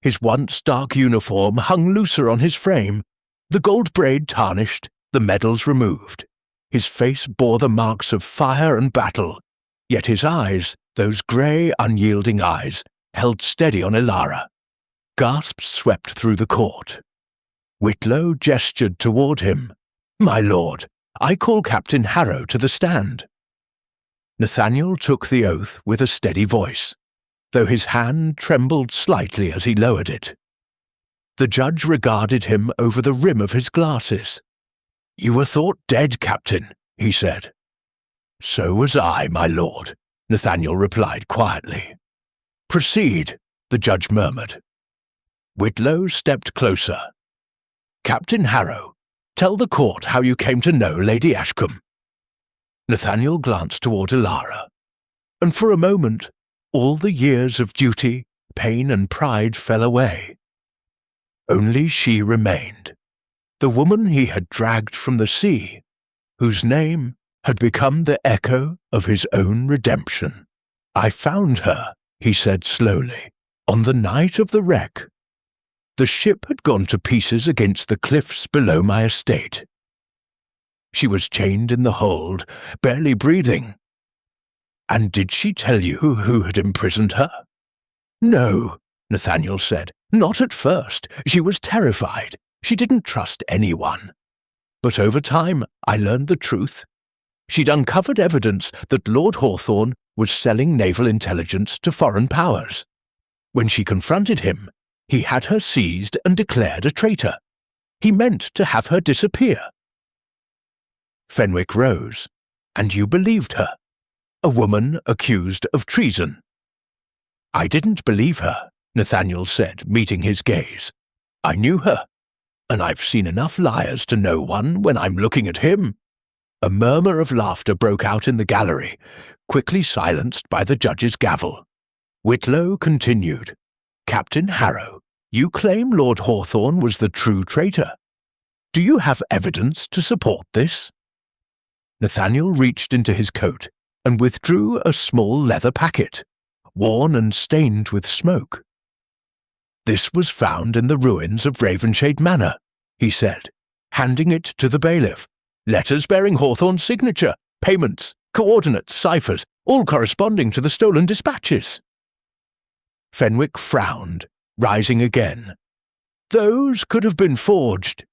His once dark uniform hung looser on his frame, the gold braid tarnished, the medals removed. His face bore the marks of fire and battle, yet his eyes, those grey, unyielding eyes, held steady on Elara. Gasps swept through the court. Whitlow gestured toward him. "My lord, I call Captain Harrow to the stand." Nathaniel took the oath with a steady voice, though his hand trembled slightly as he lowered it. The judge regarded him over the rim of his glasses. "You were thought dead, Captain," he said. "So was I, my lord," Nathaniel replied quietly. "Proceed," the judge murmured. Whitlow stepped closer. "Captain Harrow, tell the court how you came to know Lady Ashcombe." Nathaniel glanced toward Elara, and for a moment all the years of duty, pain and pride fell away. Only she remained, the woman he had dragged from the sea, whose name had become the echo of his own redemption. "I found her," he said slowly, "on the night of the wreck. The ship had gone to pieces against the cliffs below my estate. She was chained in the hold, barely breathing. And did she tell you who had imprisoned her? No, Nathaniel said. Not at first. She was terrified. She didn't trust anyone. But over time, I learned the truth. She'd uncovered evidence that Lord Hawthorne was selling naval intelligence to foreign powers. When she confronted him, he had her seized and declared a traitor. He meant to have her disappear. Fenwick rose. And you believed her? A woman accused of treason. I didn't believe her, Nathaniel said, meeting his gaze. I knew her, and I've seen enough liars to know one when I'm looking at him. A murmur of laughter broke out in the gallery, quickly silenced by the judge's gavel. Whitlow continued, Captain Harrow, you claim Lord Hawthorne was the true traitor. Do you have evidence to support this? Nathaniel reached into his coat and withdrew a small leather packet, worn and stained with smoke. This was found in the ruins of Ravenshade Manor, he said, handing it to the bailiff. Letters bearing Hawthorne's signature, payments, coordinates, ciphers, all corresponding to the stolen dispatches. Fenwick frowned, rising again. Those could have been forged.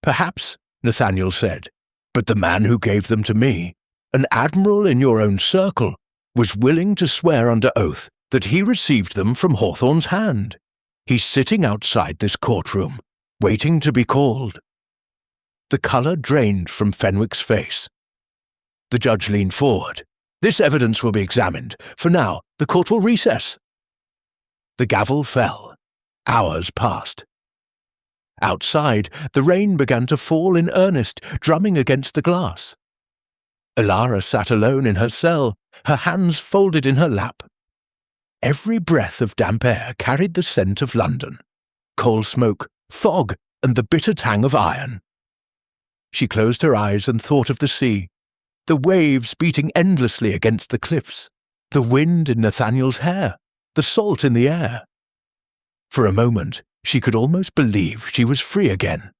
Perhaps, Nathaniel said, but the man who gave them to me, an admiral in your own circle, was willing to swear under oath that he received them from Hawthorne's hand. He's sitting outside this courtroom, waiting to be called. The colour drained from Fenwick's face. The judge leaned forward. This evidence will be examined. For now, the court will recess. The gavel fell. Hours passed. Outside, the rain began to fall in earnest, drumming against the glass. Alara sat alone in her cell, her hands folded in her lap. Every breath of damp air carried the scent of London, coal smoke, fog, and the bitter tang of iron. She closed her eyes and thought of the sea, the waves beating endlessly against the cliffs, the wind in Nathaniel's hair, the salt in the air. For a moment, she could almost believe she was free again.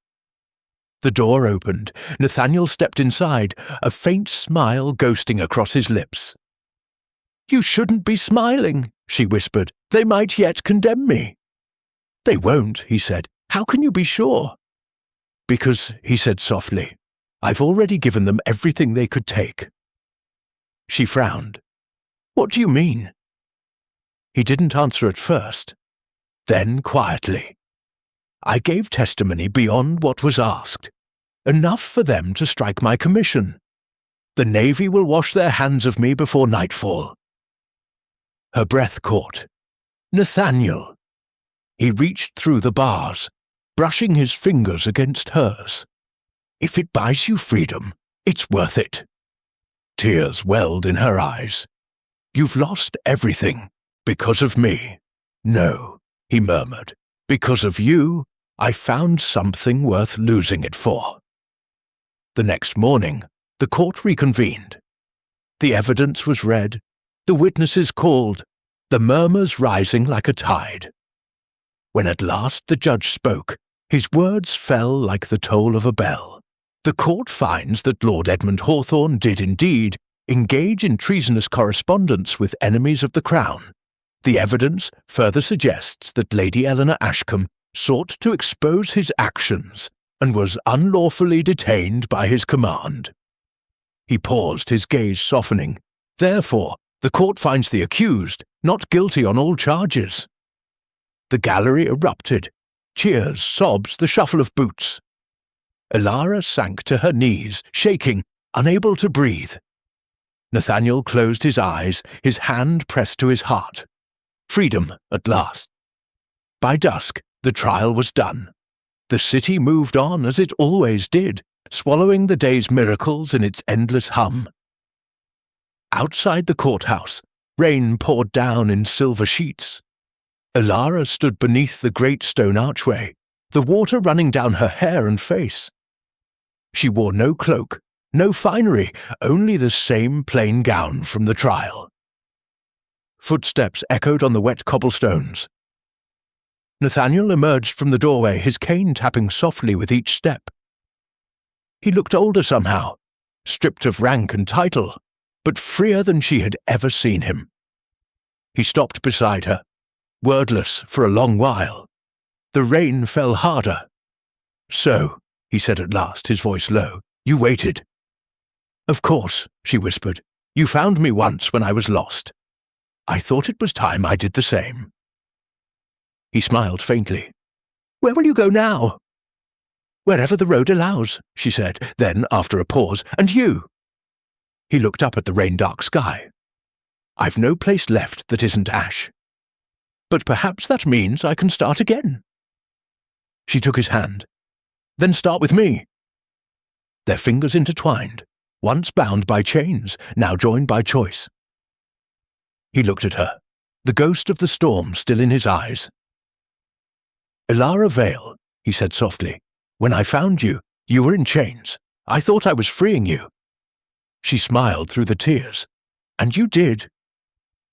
The door opened. Nathaniel stepped inside, a faint smile ghosting across his lips. You shouldn't be smiling, she whispered. They might yet condemn me. They won't, he said. How can you be sure? Because, he said softly, I've already given them everything they could take. She frowned. What do you mean? He didn't answer at first. Then, quietly, I gave testimony beyond what was asked, enough for them to strike my commission. The Navy will wash their hands of me before nightfall. Her breath caught. Nathaniel. He reached through the bars, brushing his fingers against hers. If it buys you freedom, it's worth it. Tears welled in her eyes. You've lost everything because of me. No, he murmured. Because of you, I found something worth losing it for. The next morning, the court reconvened. The evidence was read, the witnesses called, the murmurs rising like a tide. When at last the judge spoke, his words fell like the toll of a bell. The court finds that Lord Edmund Hawthorne did indeed engage in treasonous correspondence with enemies of the Crown. The evidence further suggests that Lady Eleanor Ashcombe sought to expose his actions and was unlawfully detained by his command. He paused, his gaze softening. Therefore, the court finds the accused not guilty on all charges. The gallery erupted. Cheers, sobs, the shuffle of boots. Alara sank to her knees, shaking, unable to breathe. Nathaniel closed his eyes, his hand pressed to his heart. Freedom, at last. By dusk, the trial was done. The city moved on as it always did, swallowing the day's miracles in its endless hum. Outside the courthouse, rain poured down in silver sheets. Alara stood beneath the great stone archway, the water running down her hair and face. She wore no cloak, no finery, only the same plain gown from the trial. Footsteps echoed on the wet cobblestones. Nathaniel emerged from the doorway, his cane tapping softly with each step. He looked older somehow, stripped of rank and title, but freer than she had ever seen him. He stopped beside her, wordless for a long while. The rain fell harder. "So," he said at last, his voice low, "you waited." "Of course," she whispered. "You found me once when I was lost. I thought it was time I did the same." He smiled faintly. "Where will you go now?" "Wherever the road allows," she said, then, after a pause, "And you?" He looked up at the rain-dark sky. "I've no place left that isn't ash. But perhaps that means I can start again." She took his hand. "Then start with me." Their fingers intertwined, once bound by chains, now joined by choice. He looked at her, the ghost of the storm still in his eyes. "Elara Vale," he said softly, "when I found you, you were in chains. I thought I was freeing you." She smiled through the tears. "And you did."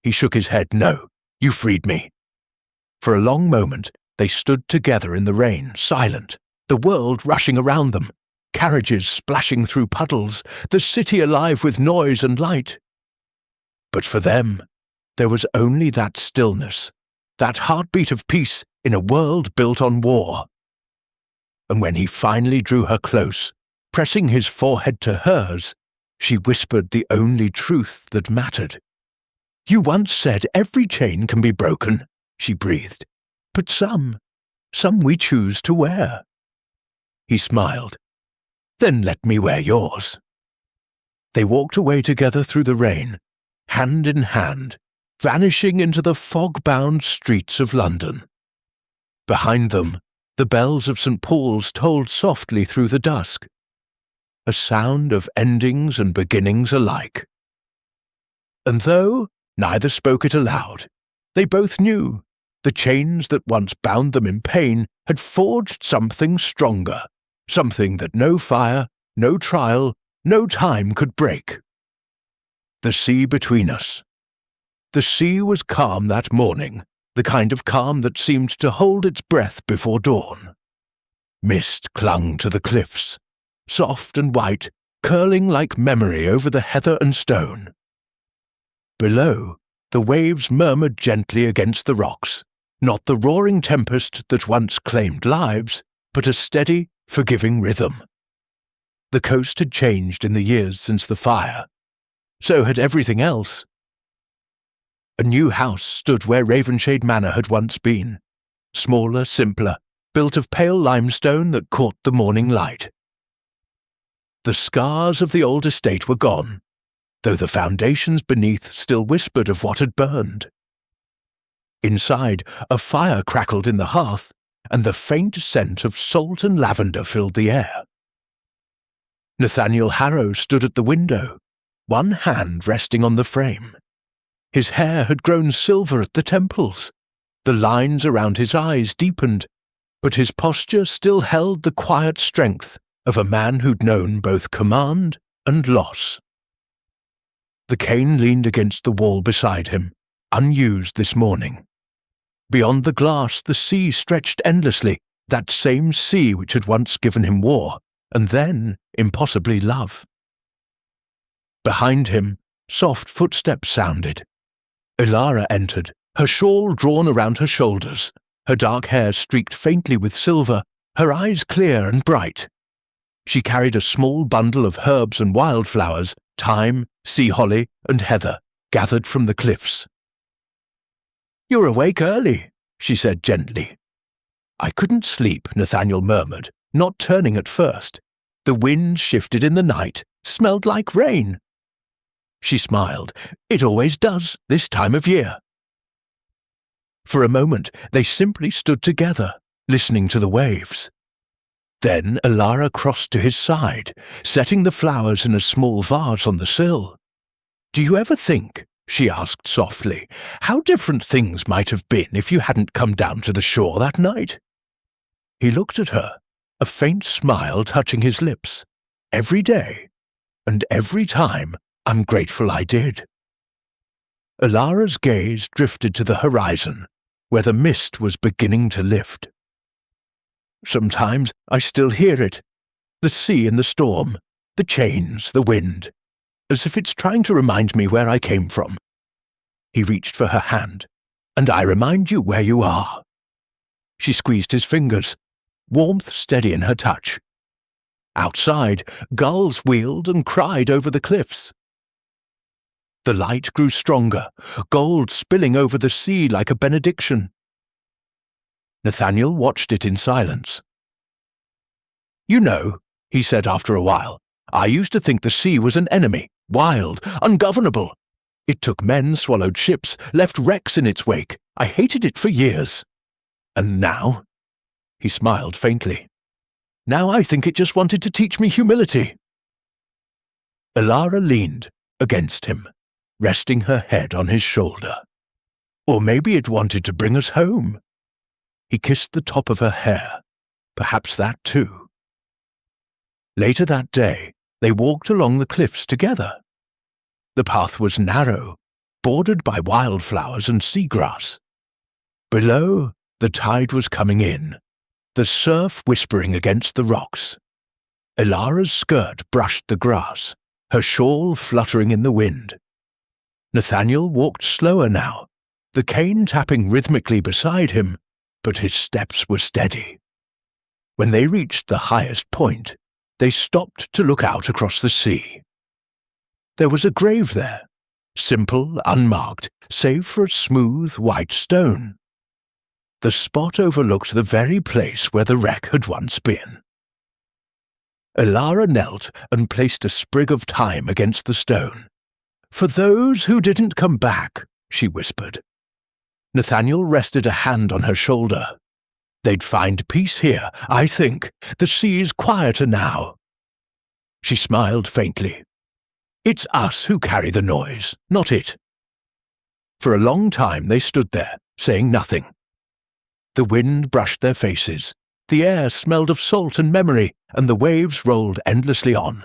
He shook his head. "No, you freed me." For a long moment, they stood together in the rain, silent, the world rushing around them, carriages splashing through puddles, the city alive with noise and light. But for them, there was only that stillness, that heartbeat of peace in a world built on war. And when he finally drew her close, pressing his forehead to hers, she whispered the only truth that mattered. "You once said every chain can be broken," she breathed. "But some we choose to wear." He smiled. "Then let me wear yours." They walked away together through the rain, hand in hand, vanishing into the fog-bound streets of London. Behind them, the bells of St. Paul's tolled softly through the dusk, a sound of endings and beginnings alike. And though neither spoke it aloud, they both knew the chains that once bound them in pain had forged something stronger, something that no fire, no trial, no time could break. The sea between us. The sea was calm that morning, the kind of calm that seemed to hold its breath before dawn. Mist clung to the cliffs, soft and white, curling like memory over the heather and stone. Below, the waves murmured gently against the rocks, not the roaring tempest that once claimed lives, but a steady, forgiving rhythm. The coast had changed in the years since the fire. So had everything else. A new house stood where Ravenshade Manor had once been, smaller, simpler, built of pale limestone that caught the morning light. The scars of the old estate were gone, though the foundations beneath still whispered of what had burned. Inside, a fire crackled in the hearth, and the faint scent of salt and lavender filled the air. Nathaniel Harrow stood at the window, one hand resting on the frame. His hair had grown silver at the temples. The lines around his eyes deepened, but his posture still held the quiet strength of a man who'd known both command and loss. The cane leaned against the wall beside him, unused this morning. Beyond the glass, the sea stretched endlessly, that same sea which had once given him war, and then, impossibly, love. Behind him, soft footsteps sounded. Elara entered, her shawl drawn around her shoulders, her dark hair streaked faintly with silver, her eyes clear and bright. She carried a small bundle of herbs and wildflowers, thyme, sea holly, and heather, gathered from the cliffs. "You're awake early," she said gently. "I couldn't sleep," Nathaniel murmured, not turning at first. "The wind shifted in the night, smelled like rain." She smiled. "It always does, this time of year." For a moment, they simply stood together, listening to the waves. Then Elara crossed to his side, setting the flowers in a small vase on the sill. "Do you ever think," she asked softly, "how different things might have been if you hadn't come down to the shore that night?" He looked at her, a faint smile touching his lips. "Every day, and every time, I'm grateful I did." Elara's gaze drifted to the horizon, where the mist was beginning to lift. "Sometimes I still hear it, the sea and the storm, the chains, the wind. as if it's trying to remind me where I came from. He reached for her hand. And I remind you where you are. She squeezed his fingers, warmth steady in her touch. Outside, gulls wheeled and cried over the cliffs. The light grew stronger, gold spilling over the sea like a benediction. Nathaniel watched it in silence. You know, he said after a while, I used to think the sea was an enemy, wild, ungovernable. It took men, swallowed ships, left wrecks in its wake. I hated it for years. And now? He smiled faintly. Now I think it just wanted to teach me humility. Elara leaned against him, resting her head on his shoulder. Or maybe it wanted to bring us home. He kissed the top of her hair. Perhaps that too. Later that day, they walked along the cliffs together. The path was narrow, bordered by wildflowers and seagrass. Below, the tide was coming in, the surf whispering against the rocks. Elara's skirt brushed the grass, her shawl fluttering in the wind. Nathaniel walked slower now, the cane tapping rhythmically beside him, but his steps were steady. When they reached the highest point, they stopped to look out across the sea. There was a grave there, simple, unmarked, save for a smooth, white stone. The spot overlooked the very place where the wreck had once been. Elara knelt and placed a sprig of thyme against the stone. For those who didn't come back, she whispered. Nathaniel rested a hand on her shoulder. They'd find peace here, I think. The sea's quieter now. She smiled faintly. It's us who carry the noise, not it. For a long time they stood there, saying nothing. The wind brushed their faces, the air smelled of salt and memory, and the waves rolled endlessly on.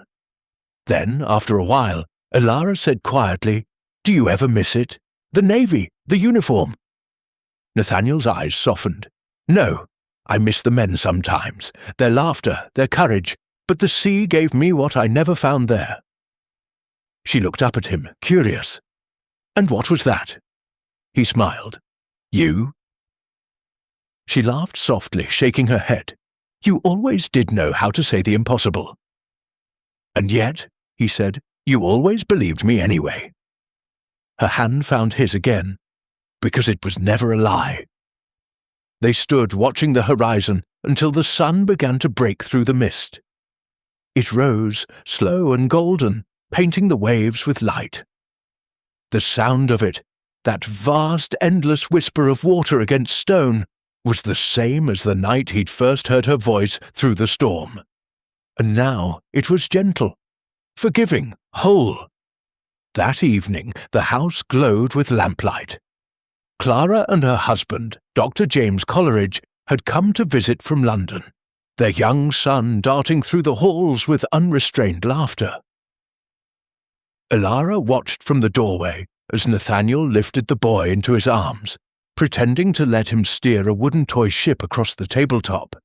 Then, after a while, Elara said quietly, Do you ever miss it? The Navy, the uniform. Nathaniel's eyes softened. No, I miss the men sometimes, their laughter, their courage, but the sea gave me what I never found there. She looked up at him, curious. And what was that? He smiled. You? She laughed softly, shaking her head. You always did know how to say the impossible. And yet, he said, you always believed me anyway. Her hand found his again, because it was never a lie. They stood watching the horizon until the sun began to break through the mist. It rose, slow and golden, painting the waves with light. The sound of it, that vast, endless whisper of water against stone, was the same as the night he'd first heard her voice through the storm. And now it was gentle, forgiving, whole. That evening the house glowed with lamplight. Clara and her husband, Dr. James Coleridge, had come to visit from London, their young son darting through the halls with unrestrained laughter. Elara watched from the doorway as Nathaniel lifted the boy into his arms, pretending to let him steer a wooden toy ship across the tabletop.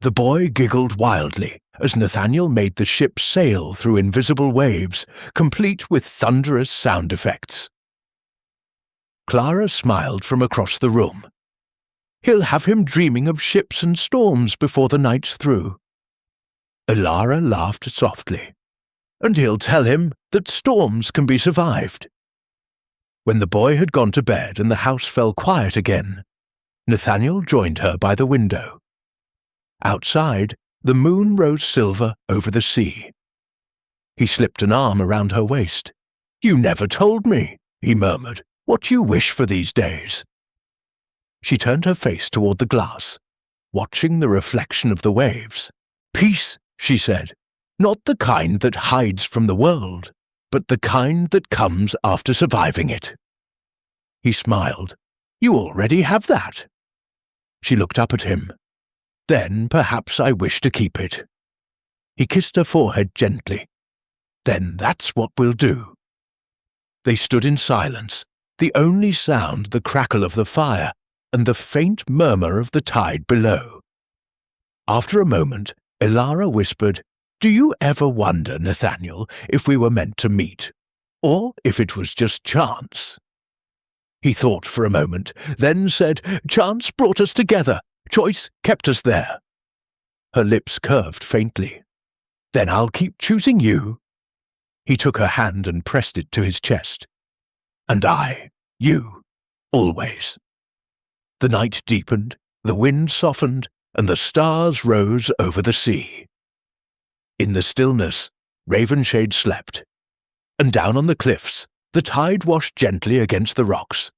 The boy giggled wildly as Nathaniel made the ship sail through invisible waves, complete with thunderous sound effects. Clara smiled from across the room. He'll have him dreaming of ships and storms before the night's through. Elara laughed softly. And he'll tell him that storms can be survived. When the boy had gone to bed and the house fell quiet again, Nathaniel joined her by the window. Outside, the moon rose silver over the sea. He slipped an arm around her waist. You never told me, he murmured, what you wish for these days. She turned her face toward the glass, watching the reflection of the waves. Peace, she said. Not the kind that hides from the world, but the kind that comes after surviving it. He smiled. You already have that. She looked up at him. Then perhaps I wish to keep it. He kissed her forehead gently. Then that's what we'll do. They stood in silence, the only sound the crackle of the fire and the faint murmur of the tide below. After a moment, Elara whispered, Do you ever wonder, Nathaniel, if we were meant to meet, or if it was just chance?" He thought for a moment, then said, "Chance brought us together. Choice kept us there." Her lips curved faintly. "Then I'll keep choosing you." He took her hand and pressed it to his chest. "And I, you, always." The night deepened, the wind softened, and the stars rose over the sea. In the stillness, Ravenshade slept, and down on the cliffs the tide washed gently against the rocks.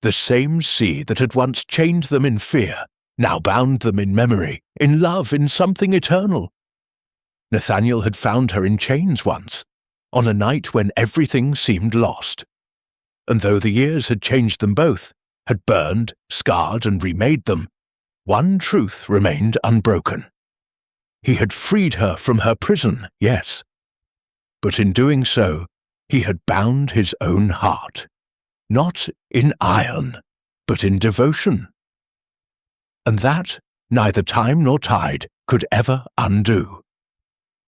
The same sea that had once chained them in fear now bound them in memory, in love, in something eternal. Nathaniel had found her in chains once, on a night when everything seemed lost. And though the years had changed them both, had burned, scarred, and remade them, one truth remained unbroken. He had freed her from her prison, yes, but in doing so, he had bound his own heart, not in iron, but in devotion. And that neither time nor tide could ever undo.